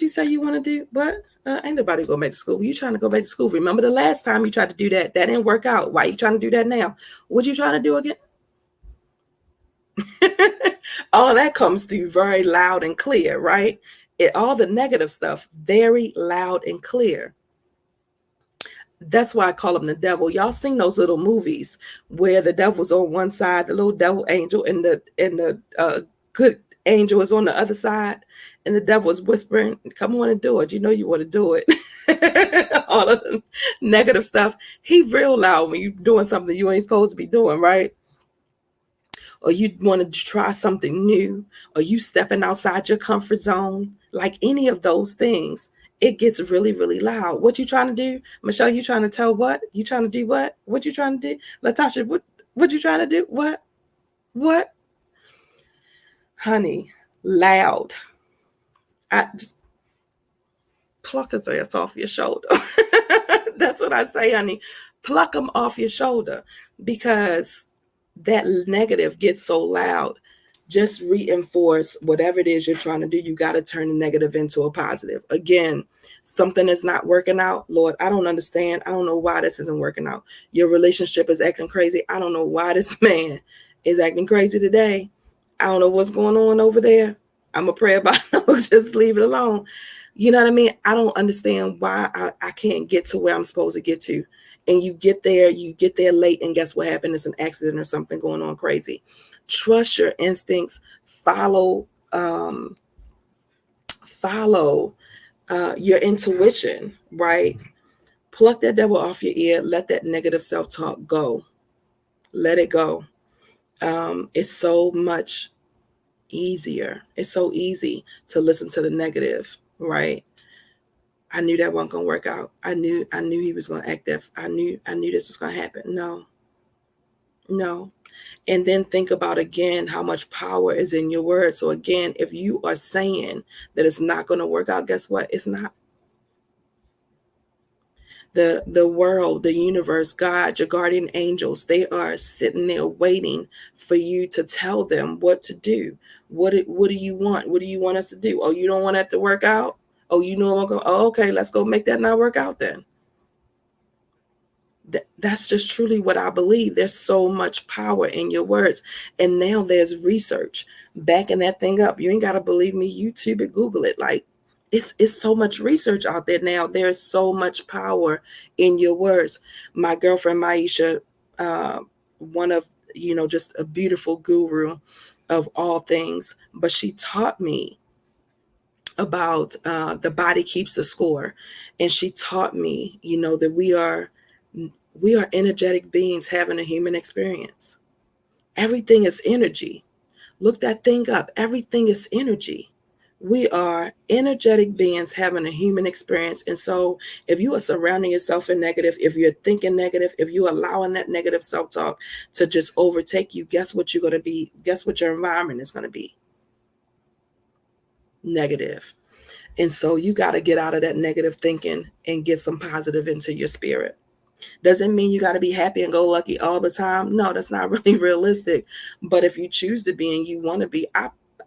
you say you want to do? What? Ain't nobody going back to school. You trying to go back to school. Remember the last time you tried to do that? That didn't work out. Why are you trying to do that now? What you trying to do again? All that comes through very loud and clear, right? All the negative stuff, very loud and clear. That's why I call him the devil. Y'all seen those little movies where the devil's on one side, the little devil angel, and the good angel is on the other side and the devil is whispering, come on and do it. You know you want to do it. All of the negative stuff. He real loud when you're doing something you ain't supposed to be doing, right? Or you want to try something new, or you stepping outside your comfort zone, like any of those things, it gets really, really loud. What you trying to do? Michelle, you trying to tell what? You trying to do what? What you trying to do? Latasha, what you trying to do? What? What? Honey, loud. I just pluck his ass off your shoulder. That's what I say, honey. Pluck them off your shoulder, because that negative gets so loud. Just reinforce whatever it is you're trying to do. You got to turn the negative into a positive. Again, something is not working out. Lord, I don't understand. I don't know why this isn't working out. Your relationship is acting crazy. I don't know why this man is acting crazy today. I don't know what's going on over there. I'm going to pray about it. Just leave it alone. You know what I mean? I don't understand why I can't get to where I'm supposed to get to. And you get there late, and guess what happened? It's an accident or something going on crazy. Trust your instincts. Follow your intuition, right? Pluck that devil off your ear. Let that negative self-talk go. Let it go. It's so much easier. It's so easy to listen to the negative, right? I knew that wasn't gonna work out. I knew he was gonna act that. I knew this was gonna happen. No. And then think about again how much power is in your words. So again, if you are saying that it's not gonna work out, guess what? It's not. The world, the universe, God, your guardian angels, they are sitting there waiting for you to tell them what to do. What do you want? What do you want us to do? Oh, you don't want that to work out? Oh, you know I'm going. Oh, okay, let's go make that not work out then. That's just truly what I believe. There's so much power in your words. And now there's research backing that thing up. You ain't got to believe me. YouTube it, Google it. Like it's so much research out there now. There's so much power in your words. My girlfriend Maisha, one of, just a beautiful guru of all things, but she taught me about the body keeps the score. And she taught me, that we are energetic beings having a human experience. Everything is energy. Look that thing up. Everything is energy. We are energetic beings having a human experience. And so if you are surrounding yourself in negative, if you're thinking negative, if you're allowing that negative self-talk to just overtake you, guess what you're going to be? Guess what your environment is going to be? Negative. And so you got to get out of that negative thinking and get some positive into your spirit. Doesn't mean you got to be happy and go lucky all the time. No, that's not really realistic. But if you choose to be and you want to be,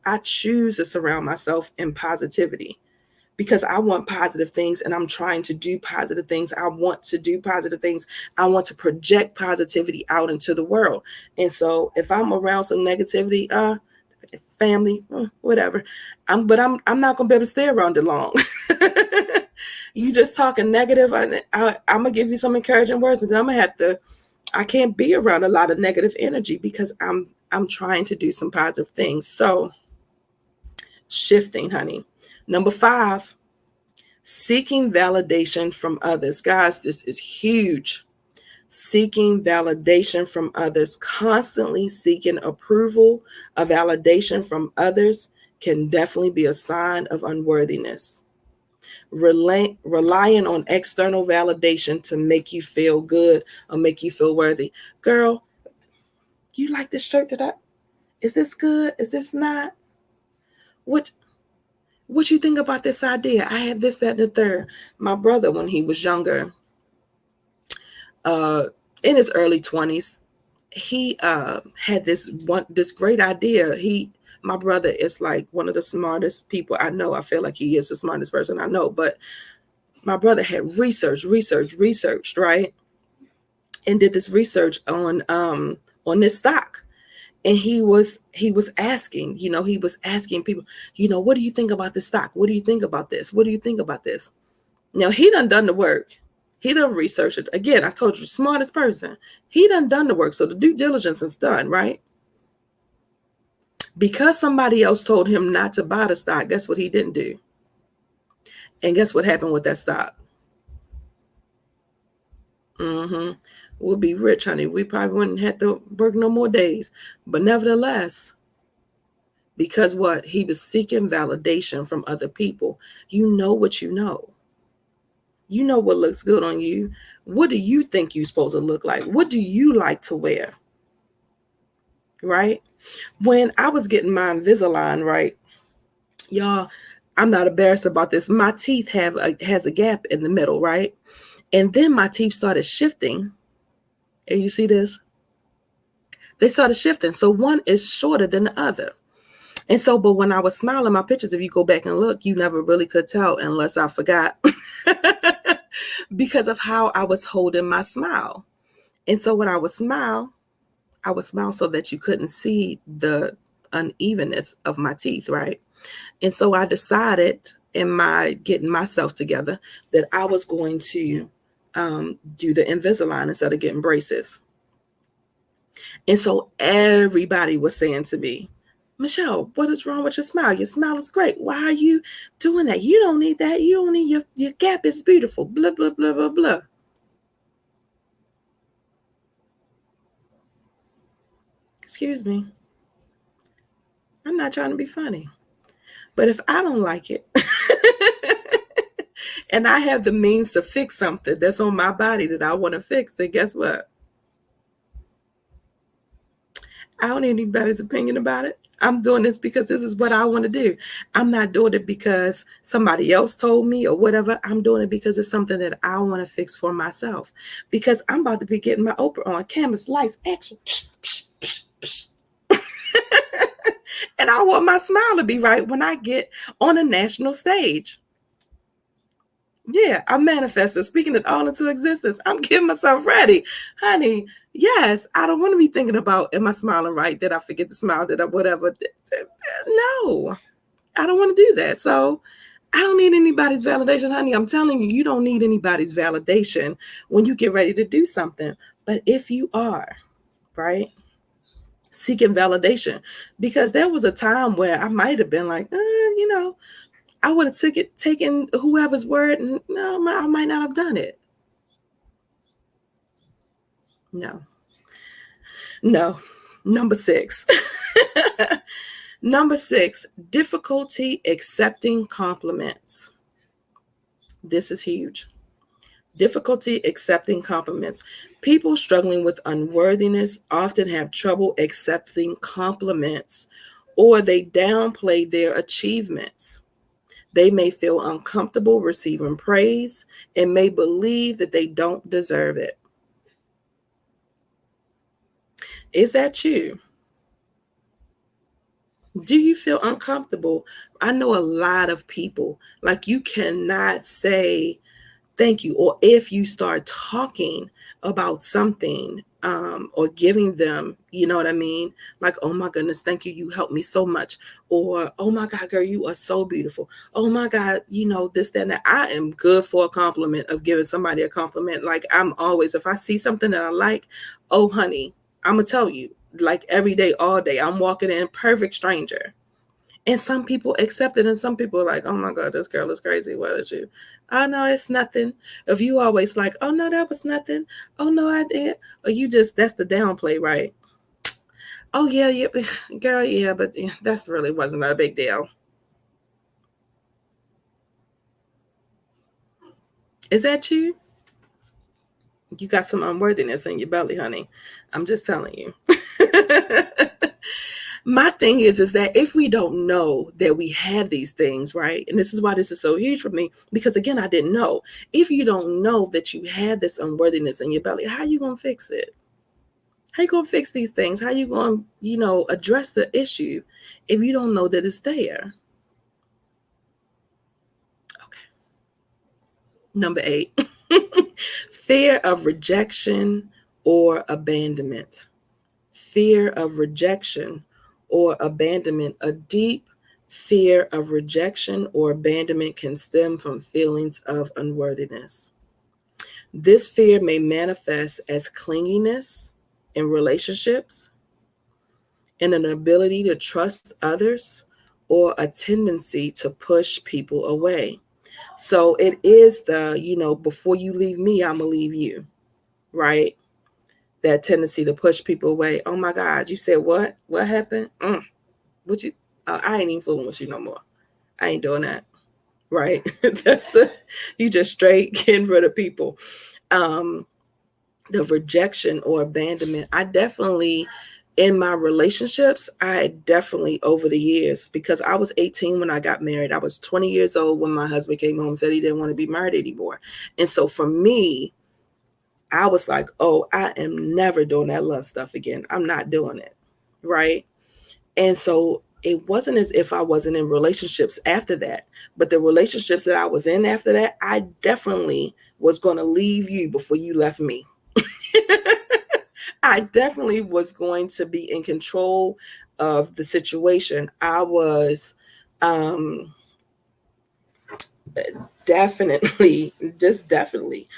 I choose to surround myself in positivity because I want positive things and I'm trying to do positive things. I want to do positive things. I want to project positivity out into the world. And so if I'm around some negativity, family, whatever, I'm not going to be able to stay around it long. You just talking negative. I'm going to give you some encouraging words, and then I can't be around a lot of negative energy because I'm trying to do some positive things. So shifting, honey. Number 5, seeking validation from others. Guys, this is huge. Seeking validation from others, constantly seeking approval, a validation from others can definitely be a sign of unworthiness. Relying on external validation to make you feel good or make you feel worthy. Girl, you like this shirt is this good? Is this not? What you think about this idea? I have this, that, and the third. My brother, when he was younger, in his early 20s, he had this great idea. My brother is like one of the smartest people I know. I feel like he is the smartest person I know. But my brother had researched, right? And did this research on this stock. And he was asking, he was asking people, what do you think about this stock? What do you think about this? What do you think about this? Now, he done the work. He done researched it. Again, I told you, smartest person. He done the work. So the due diligence is done, right? Because somebody else told him not to buy the stock, guess what he didn't do? And guess what happened with that stock? We'll be rich, honey. We probably wouldn't have to work no more days. But nevertheless, because what? He was seeking validation from other people. You know what you know. You know what looks good on you. What do you think you're supposed to look like? What do you like to wear? Right? When I was getting my Invisalign, right, y'all, I'm not embarrassed about this. My teeth has a gap in the middle, right? And then my teeth started shifting. And you see this? They started shifting. So one is shorter than the other. And so, but when I was smiling, my pictures, if you go back and look, you never really could tell unless I forgot because of how I was holding my smile. And so when I would smile so that you couldn't see the unevenness of my teeth, right? And so I decided in my getting myself together that I was going to do the Invisalign instead of getting braces. And so everybody was saying to me, Michelle, what is wrong with your smile? Your smile is great. Why are you doing that? You don't need that. You don't need your gap is beautiful. Blah, blah, blah, blah, blah. Excuse me. I'm not trying to be funny. But if I don't like it and I have the means to fix something that's on my body that I want to fix, then guess what? I don't need anybody's opinion about it. I'm doing this because this is what I want to do. I'm not doing it because somebody else told me or whatever. I'm doing it because it's something that I want to fix for myself. Because I'm about to be getting my Oprah on cameras, lights, action. And I want my smile to be right when I get on a national stage. Yeah, I'm manifesting, speaking it all into existence. I'm getting myself ready. Honey, yes, I don't want to be thinking about, am I smiling right? Did I forget to smile? Did I whatever? No, I don't want to do that. So I don't need anybody's validation, honey. I'm telling you, you don't need anybody's validation when you get ready to do something. But if you are, right, seeking validation, because there was a time where I might have been like, I would have taken whoever's word, and no, I might not have done it. No. Number 6. Number 6, difficulty accepting compliments. This is huge. Difficulty accepting compliments. People struggling with unworthiness often have trouble accepting compliments, or they downplay their achievements. They may feel uncomfortable receiving praise and may believe that they don't deserve it. Is that you? Do you feel uncomfortable? I know a lot of people, like, you cannot say thank you, or if you start talking about something or giving them, you know what I mean? Like, oh my goodness, thank you. You helped me so much. Or, oh my God, girl, you are so beautiful. Oh my God, this, that, and that. I am good for a compliment, of giving somebody a compliment. Like, I'm always, if I see something that I like, oh honey, I'm going to tell you, like, every day, all day, I'm walking in, perfect stranger. And some people accept it, and some people are like, oh my God, this girl is crazy. What did you? Oh no, it's nothing. If you always like, oh no, that was nothing. Oh no, I did. Or you just, that's the downplay, right? Oh yeah, girl, yeah, but that's really wasn't a big deal. Is that you? You got some unworthiness in your belly, honey. I'm just telling you. My thing is that if we don't know that we have these things, right? And this is why this is so huge for me, because again, I didn't know. If you don't know that you have this unworthiness in your belly, how you going to fix it? How you going to fix these things? How you going to, address the issue if you don't know that it's there? Okay. Number 8, fear of rejection or abandonment. Fear of rejection or abandonment. A deep fear of rejection or abandonment can stem from feelings of unworthiness. This fear may manifest as clinginess in relationships, and an ability to trust others or a tendency to push people away. So it is the, before you leave me, I'm going to leave you, right? That tendency to push people away. Oh my God, you said what? What happened? What you? I ain't even fooling with you no more. I ain't doing that, right? You just straight getting rid of people. The rejection or abandonment. I definitely, in my relationships, I definitely over the years, because I was 18 when I got married. I was 20 years old when my husband came home and said he didn't want to be married anymore. And so for me, I was like, oh, I am never doing that love stuff again. I'm not doing it. Right. And so it wasn't as if I wasn't in relationships after that, but the relationships that I was in after that, I definitely was going to leave you before you left me. I definitely was going to be in control of the situation. I was definitely, just definitely,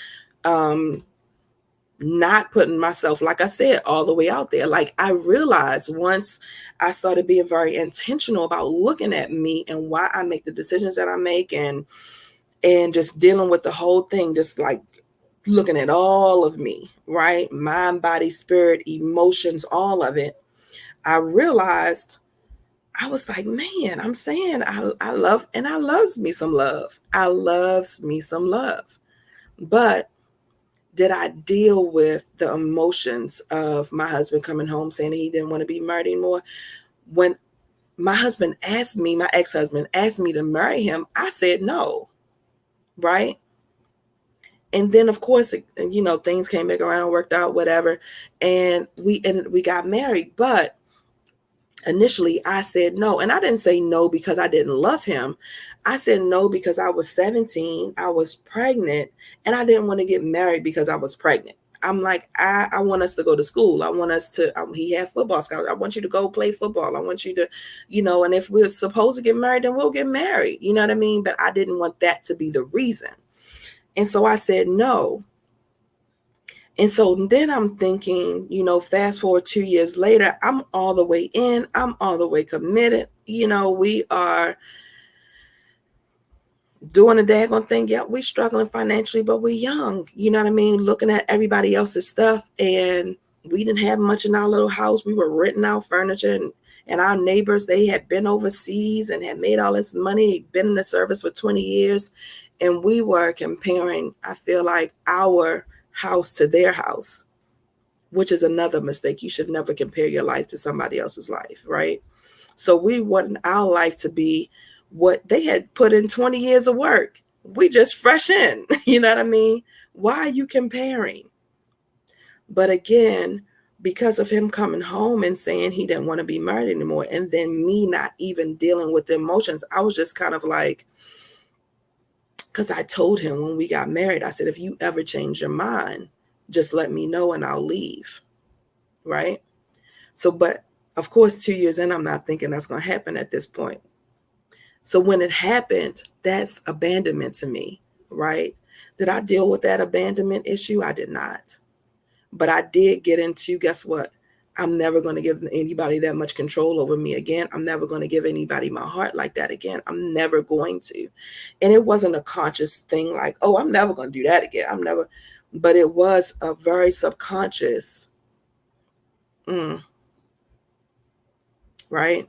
not putting myself, like I said, all the way out there. Like I realized once I started being very intentional about looking at me and why I make the decisions that I make, and just dealing with the whole thing, just like looking at all of me, right? Mind, body, spirit, emotions, all of it. I realized, I was like, man, I'm saying I love, and I loves me some love. I loves me some love. But did I deal with the emotions of my husband coming home saying he didn't want to be married anymore? When my husband asked me, my ex-husband asked me to marry him, I said no, right? And then of course, things came back around, worked out, whatever. And we got married. But initially I said no. And I didn't say no because I didn't love him. I said no because I was 17, I was pregnant, and I didn't want to get married because I was pregnant. I'm like, I want us to go to school. I want us to, he had football scouts. I want you to go play football. I want you to, and if we're supposed to get married, then we'll get married. You know what I mean? But I didn't want that to be the reason. And so I said no. And so then I'm thinking, fast forward 2 years later, I'm all the way in, I'm all the way committed. We are doing the daggone thing. Yeah, we're struggling financially, but we're young. You know what I mean? Looking at everybody else's stuff. And we didn't have much in our little house. We were renting out furniture, and our neighbors, they had been overseas and had made all this money, been in the service for 20 years. And we were comparing, I feel like, our house to their house, which is another mistake. You should never compare your life to somebody else's life, right? So we want our life to be what they had put in 20 years of work. We just fresh in, you know what I mean? Why are you comparing? But again, because of him coming home and saying he didn't want to be married anymore, and then me not even dealing with the emotions, I was just kind of like, because I told him when we got married, I said, if you ever change your mind, just let me know and I'll leave, right? So, but of course, 2 years in, I'm not thinking that's going to happen at this point. So when it happened, that's abandonment to me, right? Did I deal with that abandonment issue? I did not. But I did get into, guess what? I'm never going to give anybody that much control over me again. I'm never going to give anybody my heart like that again. I'm never going to. And it wasn't a conscious thing like, oh, I'm never going to do that again. But it was a very subconscious, right?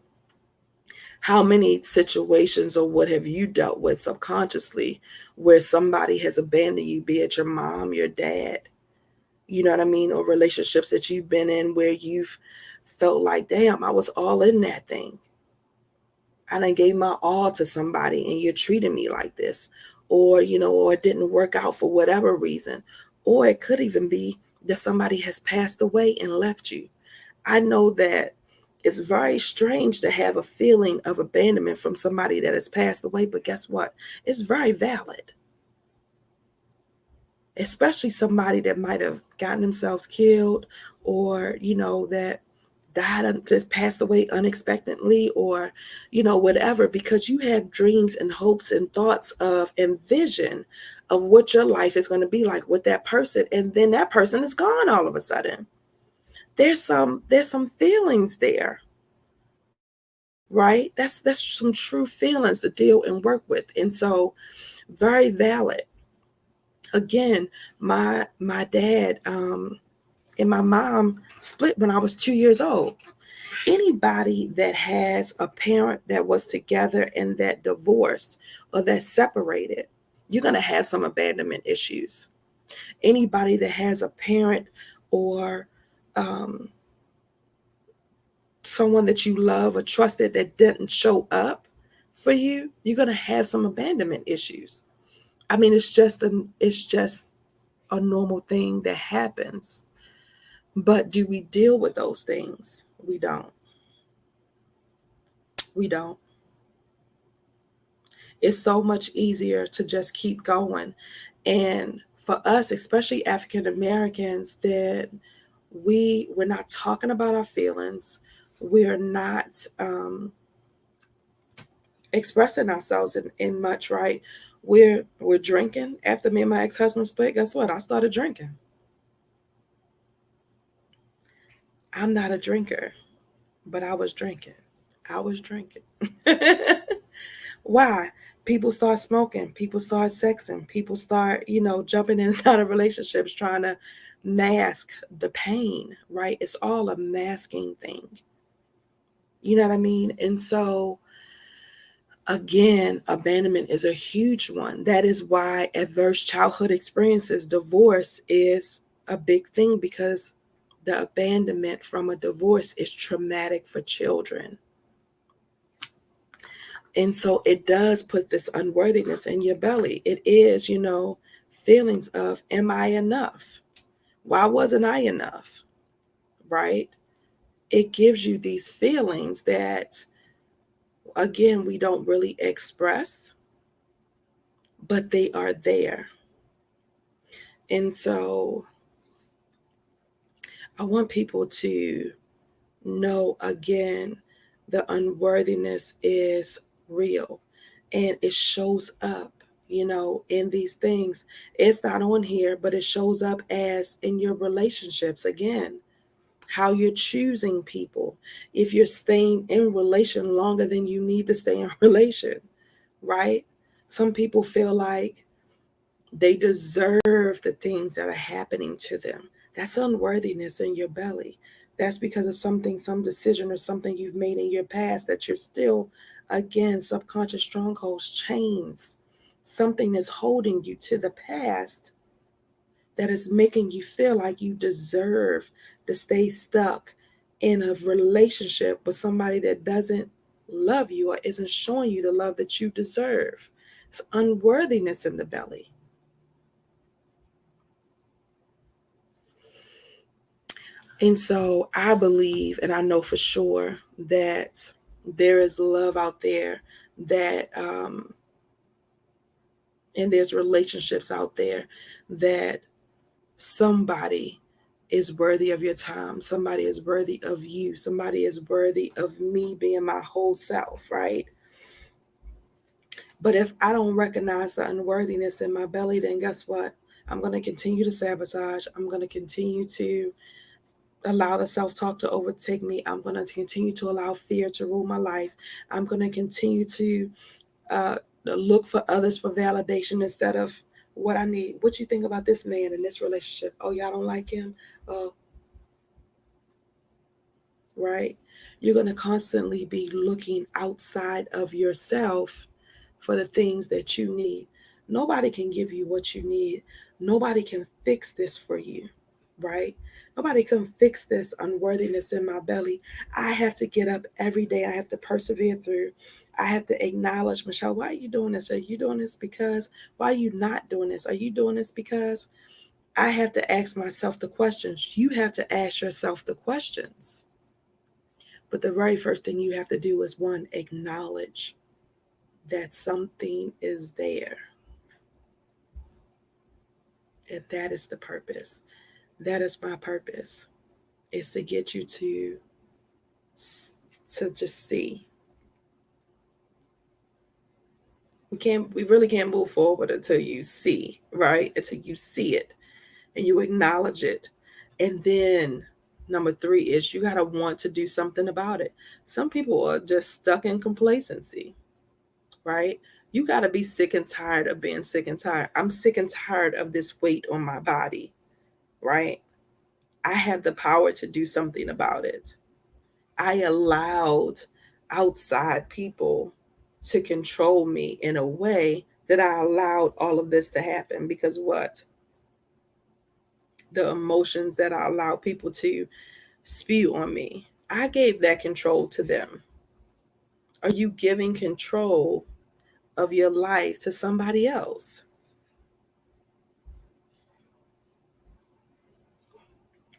How many situations or what have you dealt with subconsciously where somebody has abandoned you, be it your mom, your dad, you know what I mean? Or relationships that you've been in where you've felt like, damn, I was all in that thing. I done gave my all to somebody and you're treating me like this. Or, or it didn't work out for whatever reason. Or it could even be that somebody has passed away and left you. I know that it's very strange to have a feeling of abandonment from somebody that has passed away, but guess what? It's very valid. Especially somebody that might have gotten themselves killed, or, that died, just passed away unexpectedly, or, whatever, because you have dreams and hopes and thoughts of and vision of what your life is going to be like with that person. And then that person is gone all of a sudden. There's some feelings there. right? That's some true feelings to deal and work with. And so very valid. Again, my dad and my mom split when I was 2 years old. Anybody that has a parent that was together and that divorced or that separated, you're going to have some abandonment issues. Anybody that has a parent or um, someone that you love or trusted that didn't show up for you, you're going to have some abandonment issues. I mean, it's just a normal thing that happens. But do we deal with those things? We don't. We don't. It's so much easier to just keep going. And for us, especially African Americans, that we're not talking about our feelings. We're not expressing ourselves in much, right? We're drinking. After me and my ex-husband split, guess what? I started drinking. I'm not a drinker, but I was drinking. I was drinking. Why? People start smoking, people start sexing, people start, jumping in and out of relationships trying to mask the pain, right? It's all a masking thing. You know what I mean? And so, again, abandonment is a huge one. That is why adverse childhood experiences, divorce is a big thing, because the abandonment from a divorce is traumatic for children. And so it does put this unworthiness in your belly. It is, feelings of, am I enough? Why wasn't I enough? Right? It gives you these feelings that, again, we don't really express, but they are there. And so I want people to know, again, the unworthiness is real and it shows up, in these things. It's not on here, but it shows up as in your relationships. Again, how you're choosing people. If you're staying in relation longer than you need to stay in relation, right? Some people feel like they deserve the things that are happening to them. That's unworthiness in your belly. That's because of something, some decision or something you've made in your past that you're still, again, subconscious strongholds, chains. Something is holding you to the past that is making you feel like you deserve to stay stuck in a relationship with somebody that doesn't love you or isn't showing you the love that you deserve. It's unworthiness in the belly. And so I believe, and I know for sure, that there is love out there, that, and there's relationships out there, that somebody is worthy of your time. Somebody is worthy of you. Somebody is worthy of me being my whole self, right? But if I don't recognize the unworthiness in my belly, then guess what? I'm going to continue to sabotage. I'm going to continue to allow the self-talk to overtake me. I'm going to continue to allow fear to rule my life. I'm going to continue to uh, look for others for validation instead of what I need. What you think about this man in this relationship? Oh, y'all don't like him? Oh, right? You're going to constantly be looking outside of yourself for the things that you need. Nobody can give you what you need. Nobody can fix this for you, right? Nobody can fix this unworthiness in my belly. I have to get up every day. I have to persevere through. I have to acknowledge, Michelle, why are you doing this? Are you doing this because, why are you not doing this? Are you doing this because? I have to ask myself the questions. You have to ask yourself the questions. But the very first thing you have to do is, one, acknowledge that something is there. And that is the purpose. That is my purpose. Is to get you to just see. We really can't move forward until you see, right? Until you see it and you acknowledge it. And then Number 3 is you got to want to do something about it. Some people are just stuck in complacency, right? You got to be sick and tired of being sick and tired. I'm sick and tired of this weight on my body, right? I have the power to do something about it. I allowed outside people to control me in a way that I allowed all of this to happen because what? The emotions that I allowed people to spew on me. I gave that control to them. Are you giving control of your life to somebody else?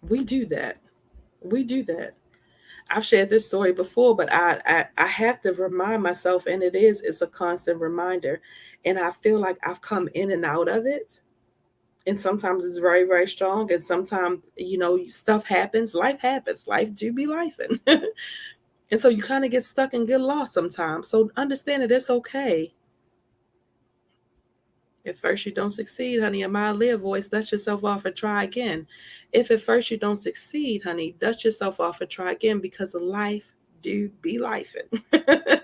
We do that. We do that. I've shared this story before, but I have to remind myself, and it's a constant reminder. And I feel like I've come in and out of it. And sometimes it's very, very strong. And sometimes, stuff happens, life do be lifing. And so you kind of get stuck and get lost sometimes. So understand that it's okay. If first you don't succeed, honey, a mild live voice, dust yourself off and try again. If at first you don't succeed, honey, dust yourself off and try again because life do be lifing.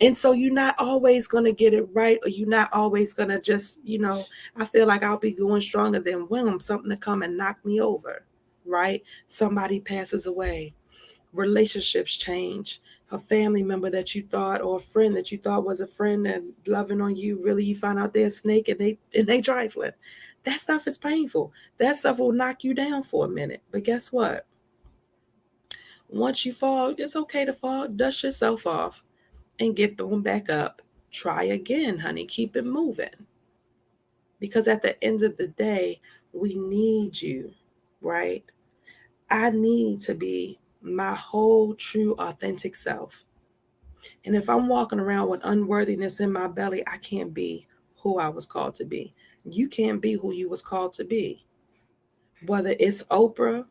And so you're not always going to get it right, or you're not always going to just, I feel like I'll be going stronger than wham, something to come and knock me over, right? Somebody passes away. Relationships change. A family member that you thought, or a friend that you thought was a friend and loving on you, really you find out they're a snake and they trifling. That stuff is painful. That stuff will knock you down for a minute. But guess what? Once you fall, it's okay to fall. Dust yourself off and get them back up. Try again, honey. Keep it moving. Because at the end of the day, we need you, right? I need to be my whole, true, authentic self. And if I'm walking around with unworthiness in my belly, I can't be who I was called to be. You can't be who you was called to be. Whether it's Oprah,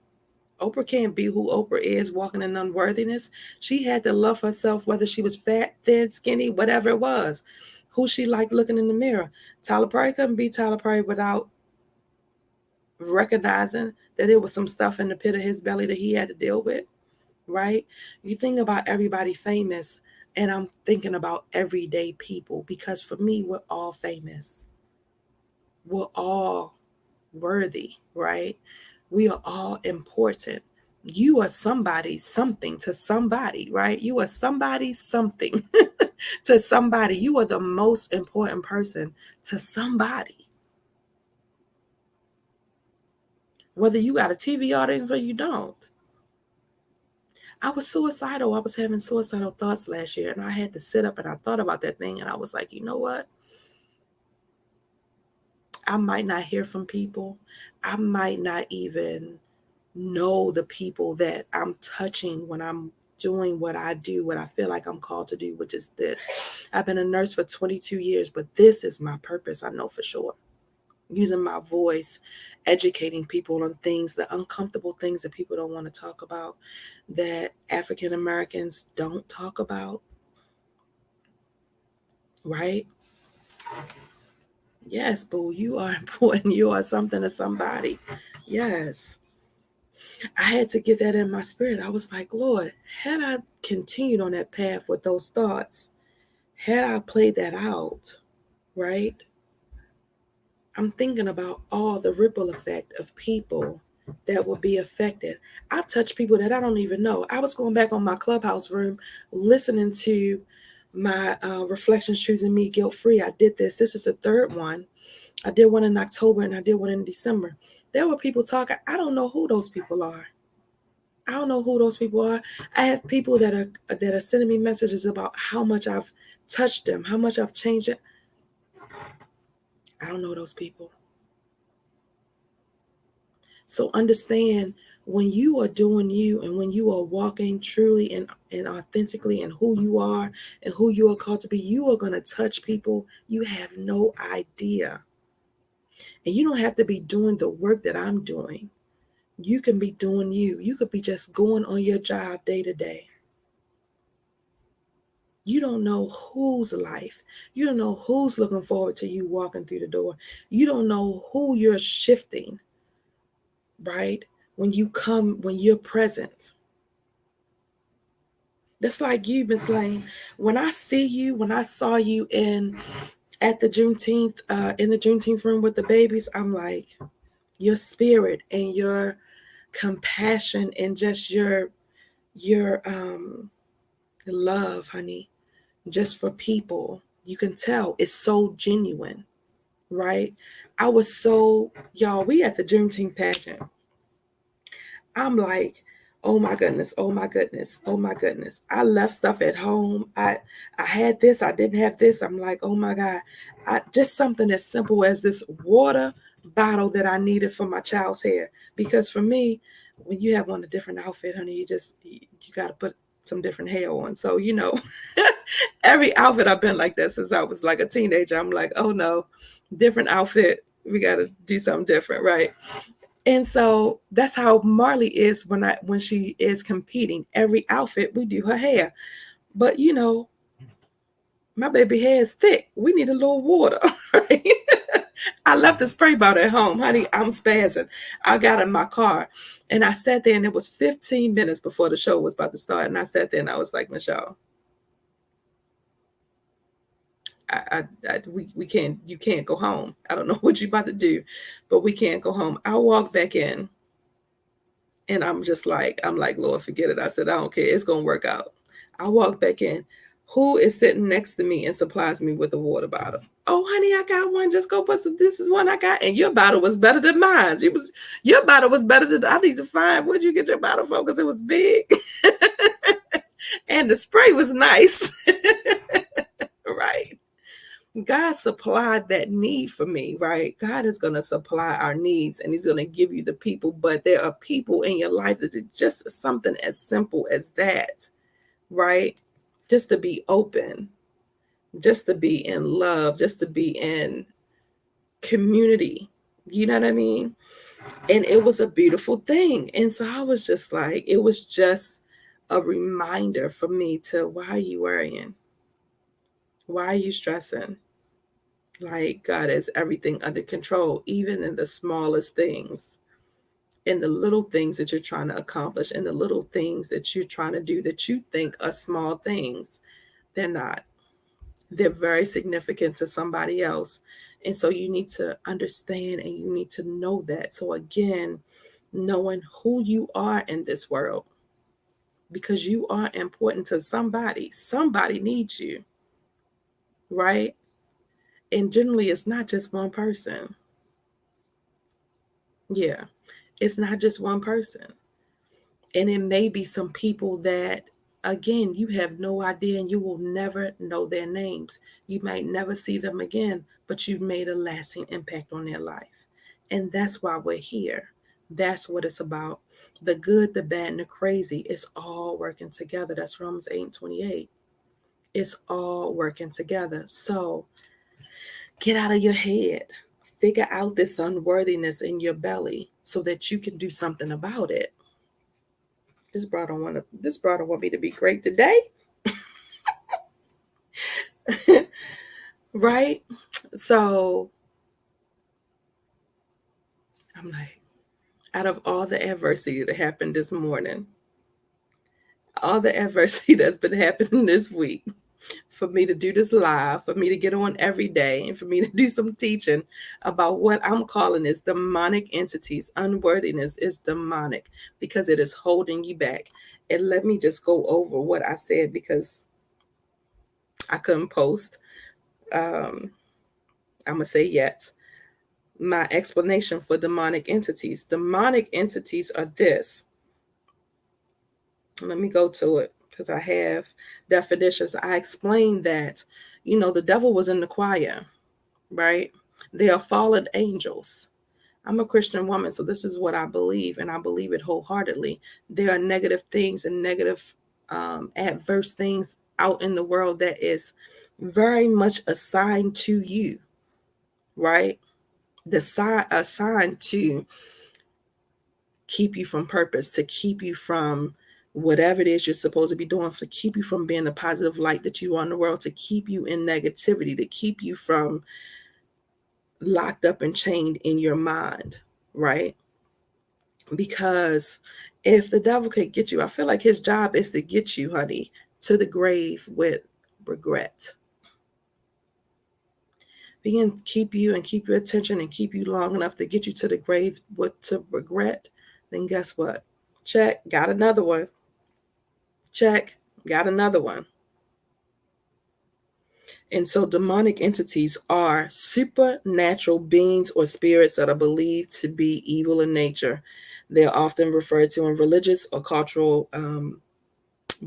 Oprah can't be who Oprah is walking in unworthiness. She had to love herself, whether she was fat, thin, skinny, whatever it was. Who she liked looking in the mirror. Tyler Perry couldn't be Tyler Perry without recognizing that there was some stuff in the pit of his belly that he had to deal with, right? You think about everybody famous, and I'm thinking about everyday people because for me, we're all famous. We're all worthy, right? We are all important. You are somebody, something to somebody, right? You are somebody, something to somebody. You are the most important person to somebody. Whether you got a TV audience or you don't. I was suicidal. I was having suicidal thoughts last year, and I had to sit up and I thought about that thing, and I was like, you know what? I might not hear from people. I might not even know the people that I'm touching when I'm doing what I do, what I feel like I'm called to do, which is this. I've been a nurse for 22 years, but this is my purpose, I know for sure. Using my voice, educating people on things, the uncomfortable things that people don't want to talk about, that African Americans don't talk about, right? Yes, boo, you are important. You are something to somebody. Yes. I had to get that in my spirit. I was like, Lord, had I continued on that path with those thoughts, had I played that out, right? I'm thinking about all the ripple effect of people that will be affected. I've touched people that I don't even know. I was going back on my Clubhouse room, listening to my Reflections Choosing Me Guilt Free. I did this. This is the third one. I did one in October and I did one in December. There were people talking. I don't know who those people are. I don't know who those people are. I have people that are sending me messages about how much I've touched them, how much I've changed it. I don't know those people. So understand, when you are doing you and when you are walking truly and authentically in who you are and who you are called to be, you are going to touch people you have no idea. And you don't have to be doing the work that I'm doing. You can be doing you. You could be just going on your job day to day. You don't know whose life. You don't know who's looking forward to you walking through the door. You don't know who you're shifting, right? when you're present. That's like you, Miss Lane. When I saw you at the Juneteenth, in the Juneteenth room with the babies, I'm like, your spirit and your compassion and just your love, honey, just for people. You can tell it's so genuine, right? I was so, y'all, we at the Juneteenth pageant. I'm like, oh my goodness, oh my goodness, oh my goodness. I left stuff at home. I had this, I didn't have this. I'm like, oh my God. Just something as simple as this water bottle that I needed for my child's hair. Because for me, when you have on a different outfit, honey, you got to put some different hair on. So, every outfit I've been like that since I was like a teenager. I'm like, oh no, different outfit. We got to do something different, right? And so that's how Marley is when she is competing. Every outfit, we do her hair. But my baby hair is thick. We need a little water. Right? I left the spray bottle at home. Honey, I'm spazzing. I got in my car and I sat there, and it was 15 minutes before the show was about to start. And I sat there and I was like, Michelle, we can't, you can't go home. I don't know what you're about to do, but we can't go home. I walked back in. And I'm like, Lord, forget it. I said, I don't care. It's going to work out. I walk back in. Who is sitting next to me and supplies me with a water bottle? Oh, honey, I got one. Just go put some. This is one I got. And your bottle was better than mine. Your bottle was better than, I need to find, where'd you get your bottle from? Because it was big. And the spray was nice. Right. God supplied that need for me, right? God is going to supply our needs, and he's going to give you the people. But there are people in your life that are just something as simple as that, right? Just to be open, just to be in love, just to be in community. You know what I mean? And it was a beautiful thing. And so I was just like, it was just a reminder for me to, why are you worrying? Why are you stressing? Like, God has everything under control, even in the smallest things, in the little things that you're trying to accomplish, in the little things that you're trying to do that you think are small things. They're not. They're very significant to somebody else. And so you need to understand and you need to know that. So again, knowing who you are in this world, because you are important to somebody. Somebody needs you, right? And generally, it's not just one person. Yeah, it's not just one person. And it may be some people that, again, you have no idea and you will never know their names. You might never see them again, but you've made a lasting impact on their life. And that's why we're here. That's what it's about. The good, the bad, and the crazy is all working together. That's Romans 8:28. It's all working together. So get out of your head. Figure out this unworthiness in your belly so that you can do something about it. This brother want me to be great today. Right? So I'm like, out of all the adversity that happened this morning, all the adversity that's been happening this week, for me to do this live, for me to get on every day, and for me to do some teaching about what I'm calling is demonic entities. Unworthiness is demonic because it is holding you back. And let me just go over what I said because I couldn't post. I'm going to say yet. My explanation for demonic entities. Demonic entities are this. Let me go to it because I have definitions. I explained that, the devil was in the choir, right? They are fallen angels. I'm a Christian woman, so this is what I believe, and I believe it wholeheartedly. There are negative things and negative, adverse things out in the world that is very much assigned to you, right? Assigned to keep you from purpose, to keep you from whatever it is you're supposed to be doing, to keep you from being the positive light that you are in the world, to keep you in negativity, to keep you from locked up and chained in your mind, right? Because if the devil could get you, I feel like his job is to get you, honey, to the grave with regret. If he can keep you and keep your attention and keep you long enough to get you to the grave with to regret, then guess what? Check, got another one. Check, got another one. And so demonic entities are supernatural beings or spirits that are believed to be evil in nature. They are often referred to in religious or cultural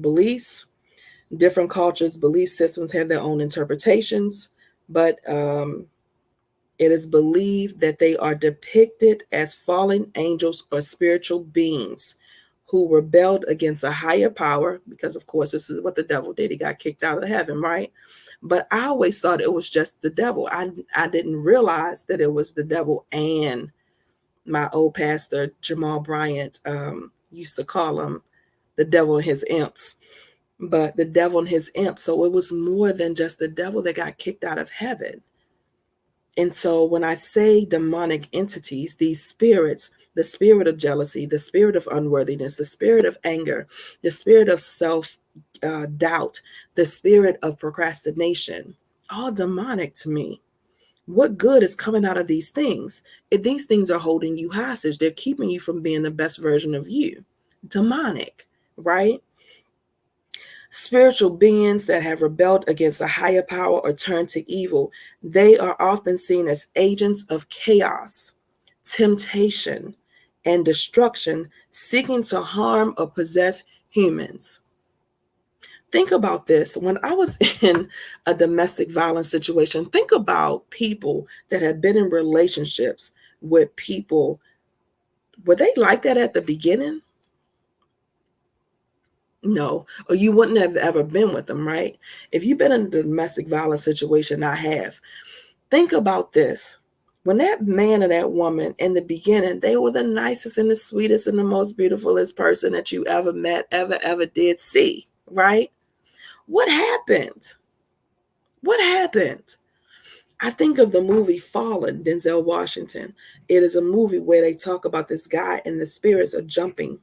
beliefs. Different cultures, belief systems have their own interpretations, but it is believed that they are depicted as fallen angels or spiritual beings who rebelled against a higher power, because of course this is what the devil did. He got kicked out of heaven, right? But I always thought it was just the devil. I didn't realize that it was the devil. And my old pastor, Jamal Bryant, used to call him the devil and his imps. But the devil and his imps. So it was more than just the devil that got kicked out of heaven. And so when I say demonic entities, these spirits, the spirit of jealousy, the spirit of unworthiness, the spirit of anger, the spirit of self-doubt, the spirit of procrastination, all demonic to me. What good is coming out of these things? If these things are holding you hostage, they're keeping you from being the best version of you. Demonic, right? Spiritual beings that have rebelled against a higher power or turned to evil, they are often seen as agents of chaos, temptation, and destruction, seeking to harm or possess humans. Think about this. When I was in a domestic violence situation, think about people that have been in relationships with people. Were they like that at the beginning? No, or you wouldn't have ever been with them, right? If you've been in a domestic violence situation, I have. Think about this. When that man or that woman in the beginning, they were the nicest and the sweetest and the most beautifulest person that you ever met, ever did see, right? What happened? What happened? I think of the movie Fallen, Denzel Washington. It is a movie where they talk about this guy and the spirits are jumping.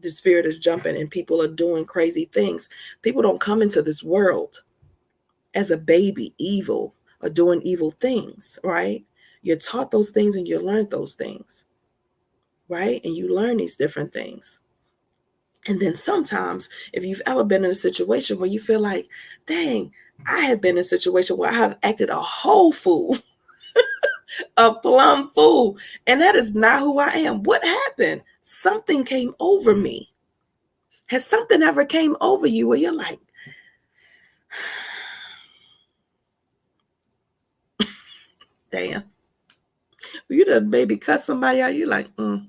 The spirit is jumping and people are doing crazy things. People don't come into this world as a baby evil or doing evil things, right? You're taught those things and you learn those things, right? And you learn these different things. And then sometimes, if you've ever been in a situation where you feel like, dang, I have been in a situation where I have acted a whole fool, a plumb fool, and that is not who I am. What happened? Something came over me. Has something ever came over you where you're like, damn, you done maybe cut somebody out? You're like, I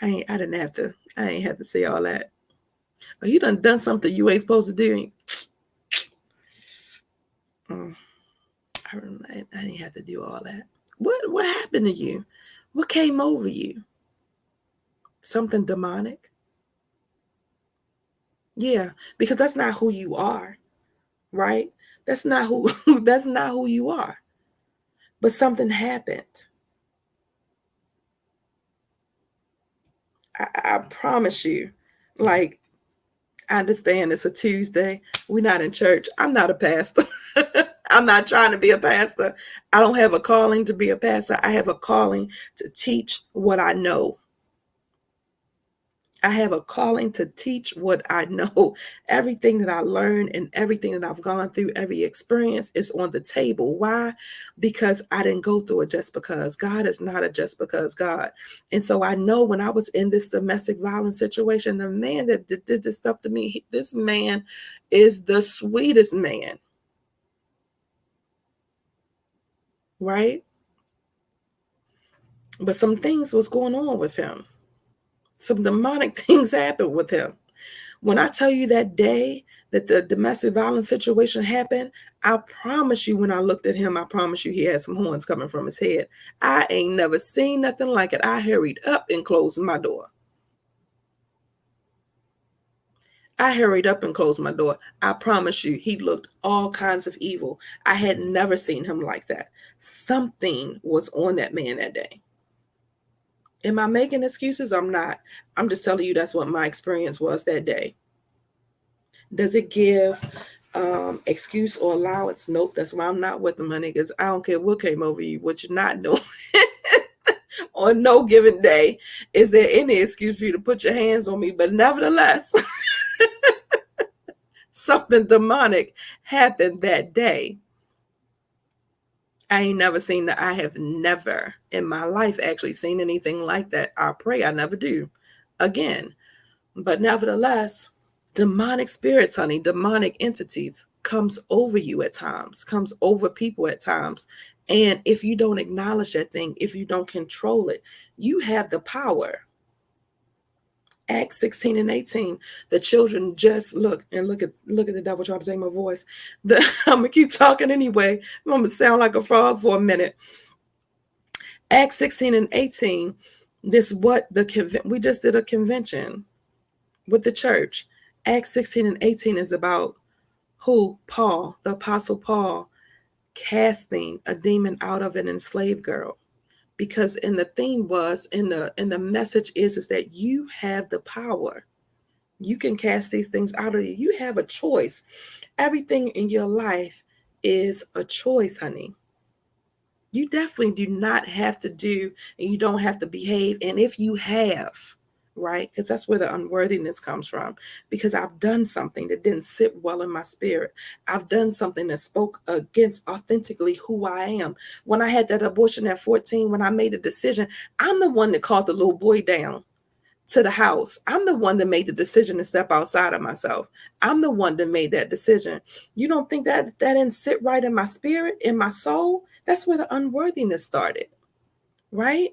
ain't have to say all that. Or you done something you ain't supposed to do. I didn't have to do all that. What happened to you? What came over you? Something demonic? Yeah, because that's not who you are, right? That's not who that's not who you are. But something happened. I promise you. Like, I understand it's a Tuesday. We're not in church. I'm not a pastor. I'm not trying to be a pastor. I don't have a calling to be a pastor. I have a calling to teach what I know. I have a calling to teach what I know. Everything that I learned and everything that I've gone through, every experience is on the table. Why? Because I didn't go through it just because. God is not a just because God. And so I know when I was in this domestic violence situation, the man that did this stuff to me, this man is the sweetest man, right? But some things was going on with him. Some demonic things happened with him. When I tell you that day that the domestic violence situation happened, I promise you when I looked at him, I promise you he had some horns coming from his head. I ain't never seen nothing like it. I hurried up and closed my door. I promise you, he looked all kinds of evil. I had never seen him like that. Something was on that man that day. Am I making excuses? I'm not. I'm just telling you that's what my experience was that day. Does it give excuse or allowance? Nope. That's why I'm not with them, honey, because I don't care what came over you, what you're not doing. On no given day, is there any excuse for you to put your hands on me? But nevertheless, something demonic happened that day. I have never in my life actually seen anything like that. I pray I never do again. But nevertheless, demonic spirits, honey, demonic entities comes over you at times, comes over people at times. And if you don't acknowledge that thing, if you don't control it, you have the power. Acts 16 and 18, the children just look at the devil trying to take my voice. I'm gonna keep talking anyway. I'm gonna sound like a frog for a minute. Acts 16 and 18, we just did a convention with the church. Acts 16 and 18 is about who? Paul, the apostle Paul, casting a demon out of an enslaved girl. Because in the theme was, in the message is that you have the power. You can cast these things out of you. You have a choice. Everything in your life is a choice, honey. You definitely do not have to do, and you don't have to behave. And if you have, right, because that's where the unworthiness comes from, because I've done something that didn't sit well in my spirit. I've done something that spoke against authentically who I am. When I had that abortion at 14, when I made a decision, I'm the one that called the little boy down to the house. I'm the one that made the decision to step outside of myself. I'm the one that made that decision. You don't think that didn't sit right in my spirit, in my soul? That's where the unworthiness started, right?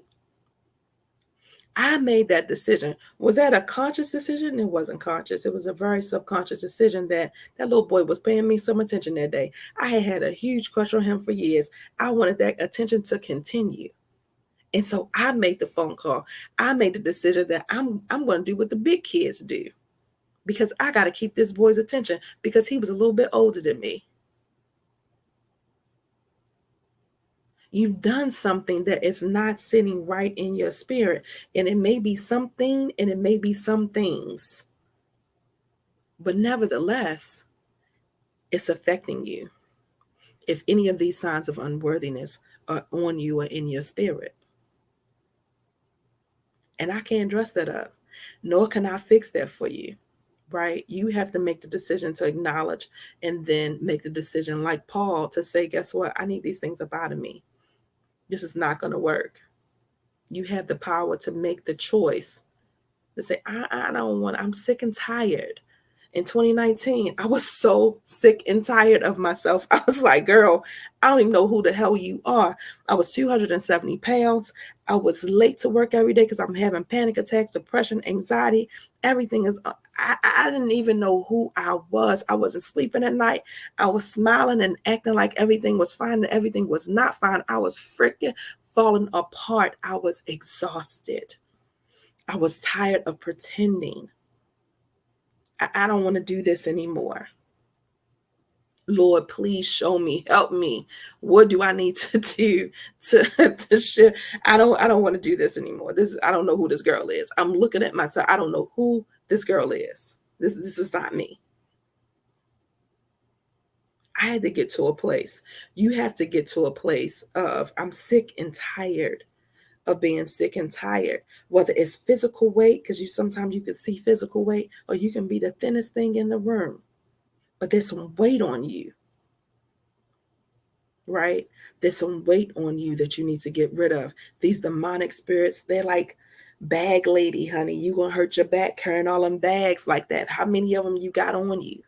I made that decision. Was that a conscious decision? It wasn't conscious. It was a very subconscious decision that little boy was paying me some attention that day. I had a huge crush on him for years. I wanted that attention to continue. And so I made the phone call. I made the decision that I'm going to do what the big kids do, because I got to keep this boy's attention because he was a little bit older than me. You've done something that is not sitting right in your spirit. And it may be something and it may be some things. But nevertheless, it's affecting you if any of these signs of unworthiness are on you or in your spirit. And I can't dress that up, nor can I fix that for you. Right? You have to make the decision to acknowledge and then make the decision, like Paul, to say, guess what? I need these things up out of me. This is not going to work. You have the power to make the choice to say, I don't want, I'm sick and tired. In 2019, I was so sick and tired of myself. I was like, girl, I don't even know who the hell you are. I was 270 pounds. I was late to work every day because I'm having panic attacks, depression, anxiety. Everything is, I didn't even know who I was. I wasn't sleeping at night. I was smiling and acting like everything was fine and everything was not fine. I was freaking falling apart. I was exhausted. I was tired of pretending. I don't want to do this anymore. Lord, please show me, help me. What do I need to do to share? I don't want to do this anymore. I don't know who this girl is. I'm looking at myself. I don't know who this girl is. This is not me. I had to get to a place. You have to get to a place of, I'm sick and tired of being sick and tired, whether it's physical weight, because sometimes you can see physical weight, or you can be the thinnest thing in the room, but there's some weight on you, right? There's some weight on you that you need to get rid of. These demonic spirits, they're like bag lady, honey. You gonna hurt your back carrying all them bags like that. How many of them you got on you?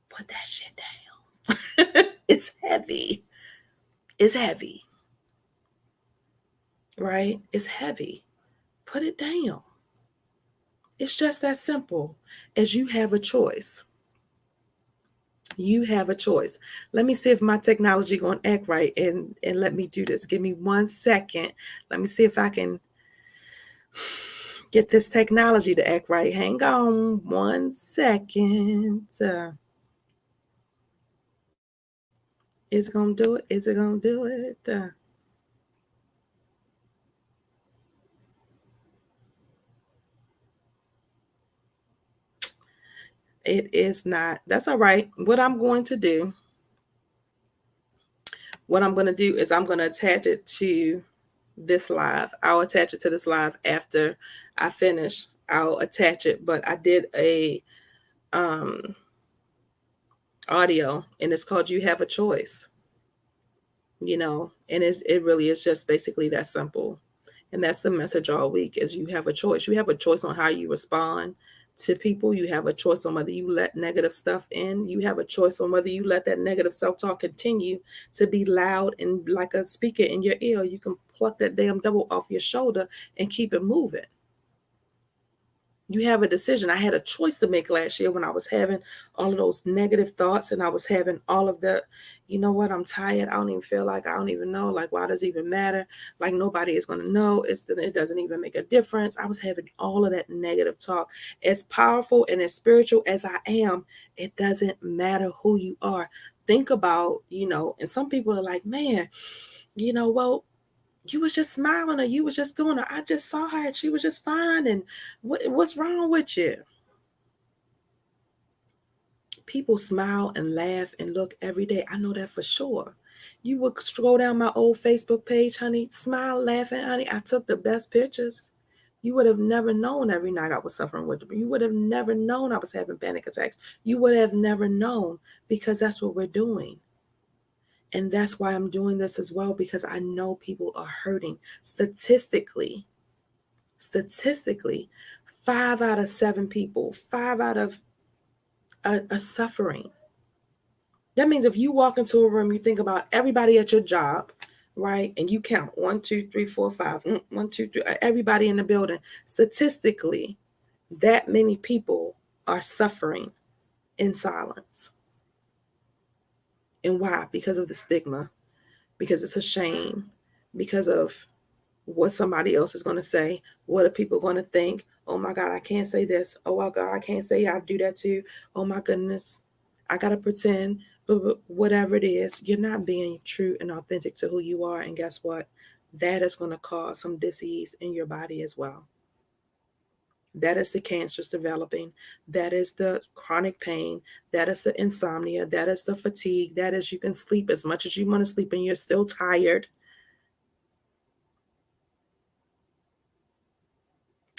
Put that shit down. It's heavy. It's heavy, right? It's heavy. Put it down. It's just that simple as you have a choice. You have a choice. Let me see if my technology going to act right and let me do this. Give me 1 second. Let me see if I can get this technology to act right. Hang on 1 second. Is it going to do it? Is it going to do it? It is not. That's all right. What I'm going to do is I'm going to attach it to this live. I'll attach it to this live after I finish. I'll attach it, but I did a audio, and it's called You Have a Choice. And it really is just basically that simple. And that's the message all week is you have a choice. You have a choice on how you respond to people. You have a choice on whether you let negative stuff in. You have a choice on whether you let that negative self-talk continue to be loud and like a speaker in your ear. You can pluck that damn double off your shoulder and keep it moving. You have a decision. I had a choice to make last year when I was having all of those negative thoughts and I was having all of the, you know what, I'm tired. I don't even feel like, I don't even know. Like, why does it even matter? Like, nobody is going to know. It doesn't even make a difference. I was having all of that negative talk. As powerful and as spiritual as I am, it doesn't matter who you are. Think about, and some people are like, man, well, you was just smiling or you was just doing it. I just saw her and she was just fine. And what's wrong with you? People smile and laugh and look every day. I know that for sure. You would scroll down my old Facebook page, honey, smile, laughing, honey. I took the best pictures. You would have never known every night I was suffering with it. You would have never known I was having panic attacks. You would have never known because that's what we're doing. And that's why I'm doing this as well, because I know people are hurting. Statistically, 5 out of 7 people, 5 out of are suffering. That means if you walk into a room, you think about everybody at your job, right? And you count 1, 2, 3, 4, 5, 1, 2, 3, everybody in the building. Statistically, that many people are suffering in silence. And why? Because of the stigma, because it's a shame, because of what somebody else is going to say. What are people going to think? Oh my God, I can't say this. Oh my God, I can't say I do that too. Oh my goodness, I got to pretend. But whatever it is, you're not being true and authentic to who you are. And guess what? That is going to cause some disease in your body as well. That is the cancers developing. That is the chronic pain. That is the insomnia. That is the fatigue. That is you can sleep as much as you want to sleep and you're still tired.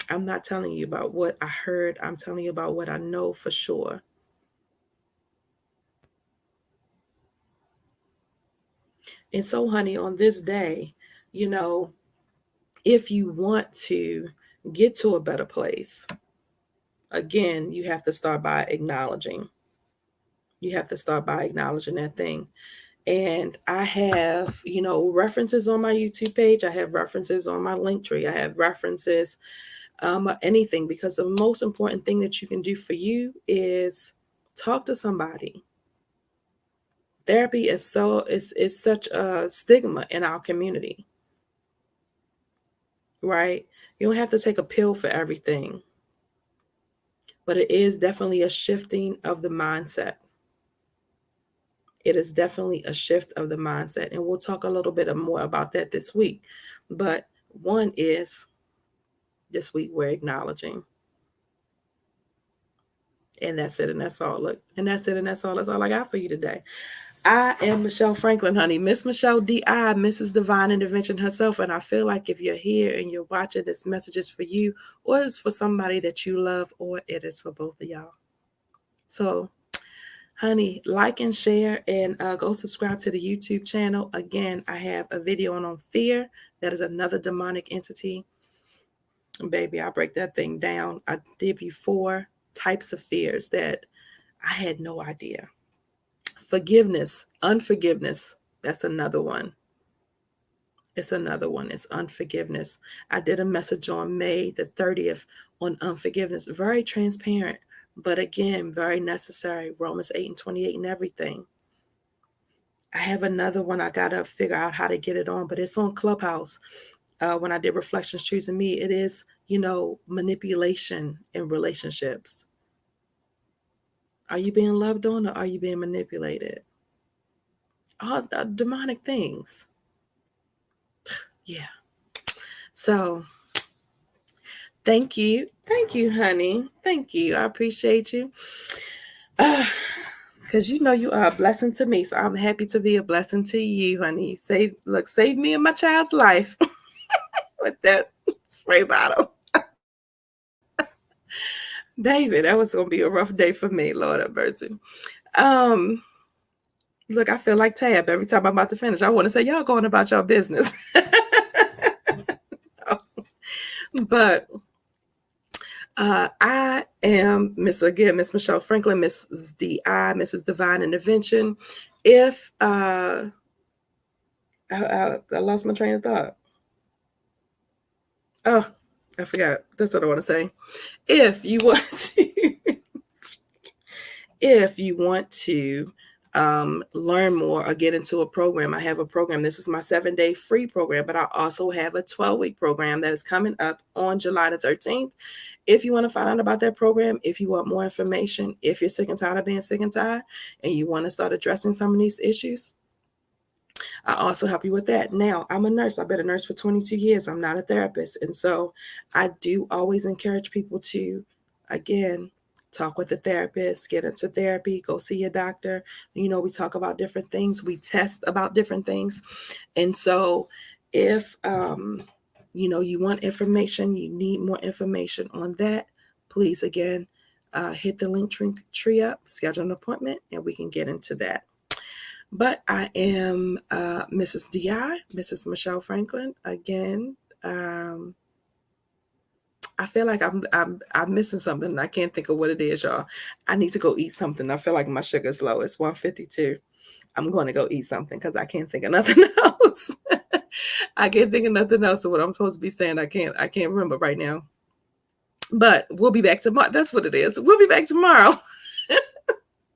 I'm not telling you about what I heard. I'm telling you about what I know for sure. And so, honey, on this day, if you want to get to a better place, again, you have to start by acknowledging. You have to start by acknowledging that thing. And I have, references on my YouTube page. I have references on my link tree. I have references, anything, because the most important thing that you can do for you is talk to somebody. Therapy is such a stigma in our community, right? You don't have to take a pill for everything, but it is definitely a shifting of the mindset. It is definitely a shift of the mindset, and we'll talk a little bit more about that this week. But one is this week we're acknowledging, and that's it, and that's all. Look, and that's it, and that's all. That's all I got for you today. I am Michelle Franklin, honey. Miss Michelle D.I., Mrs. Divine Intervention herself. And I feel like if you're here and you're watching, this message is for you, or it's for somebody that you love, or it is for both of y'all. So, honey, like and share, and go subscribe to the YouTube channel. Again, I have a video on fear. That is another demonic entity. Baby, I break that thing down. I give you 4 types of fears that I had no idea. Forgiveness, unforgiveness, that's another one. It's another one. It's unforgiveness. I did a message on May the 30th on unforgiveness. Very transparent, but again, very necessary. Romans 8:28 and everything. I have another one. I got to figure out how to get it on, but it's on Clubhouse. When I did Reflections Choosing Me, it is, manipulation in relationships. Are you being loved on or are you being manipulated? All demonic things. Yeah. So Thank you. Thank you, honey. Thank you. I appreciate you. Because you know you are a blessing to me. So I'm happy to be a blessing to you, honey. Save me and my child's life with that spray bottle. David, that was gonna be a rough day for me, Lord have mercy. Um, Look, I feel like Tab every time I'm about to finish. I want to say, y'all going about your business. But I am Miss Michelle Franklin, Mrs. D.I., Mrs. Divine Intervention. If I lost my train of thought. Oh, I forgot. That's what I want to say. If you want to, if you want to learn more or get into a program, I have a program. This is my 7-day free program, but I also have a 12-week program that is coming up on July the 13th. If you want to find out about that program, if you want more information, if you're sick and tired of being sick and tired, and you want to start addressing some of these issues, I also help you with that. Now, I'm a nurse. I've been a nurse for 22 years. I'm not a therapist. And so I do always encourage people to, again, talk with a therapist, get into therapy, go see your doctor. You know, we talk about different things. We test about different things. And so if, you know, you want information, you need more information on that, please, again, hit the link tree up, schedule an appointment, and we can get into that. But I am Mrs. D.I., Mrs. Michelle Franklin. Again, I feel like I'm missing something. I can't think of what it is, y'all. I need to go eat something. I feel like my sugar's low. It's 152. I'm going to go eat something because I can't think of nothing else. I can't think of nothing else of what I'm supposed to be saying. I can't remember right now. But we'll be back tomorrow. That's what it is. We'll be back tomorrow.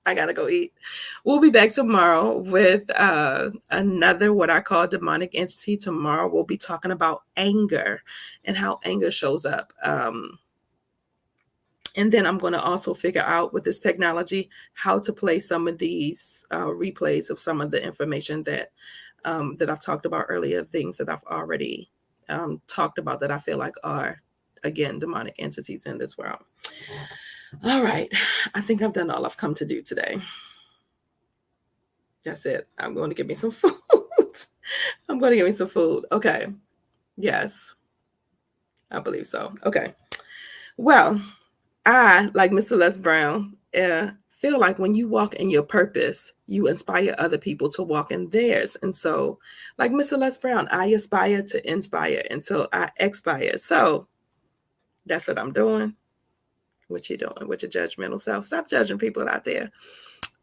I gotta go eat. We'll be back tomorrow with another what I call demonic entity. Tomorrow we'll be talking about anger and how anger shows up. And then I'm going to also figure out with this technology how to play some of these replays of some of the information that that I've talked about earlier, things that I've already talked about that I feel like are, again, demonic entities in this world. All right. I think I've done all I've come to do today. That's it. I'm going to get me some food. I'm going to get me some food. Okay. Yes. I believe so. Okay. Well, I, like Mr. Les Brown, feel like when you walk in your purpose, you inspire other people to walk in theirs. And so, like Mr. Les Brown, I aspire to inspire until I expire. So that's what I'm doing. What you doing with your judgmental self? Stop judging people out there.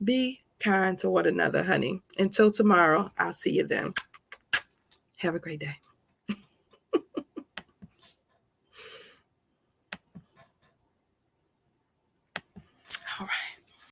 Be kind to one another, honey. Until tomorrow, I'll see you then. Have a great day. All right.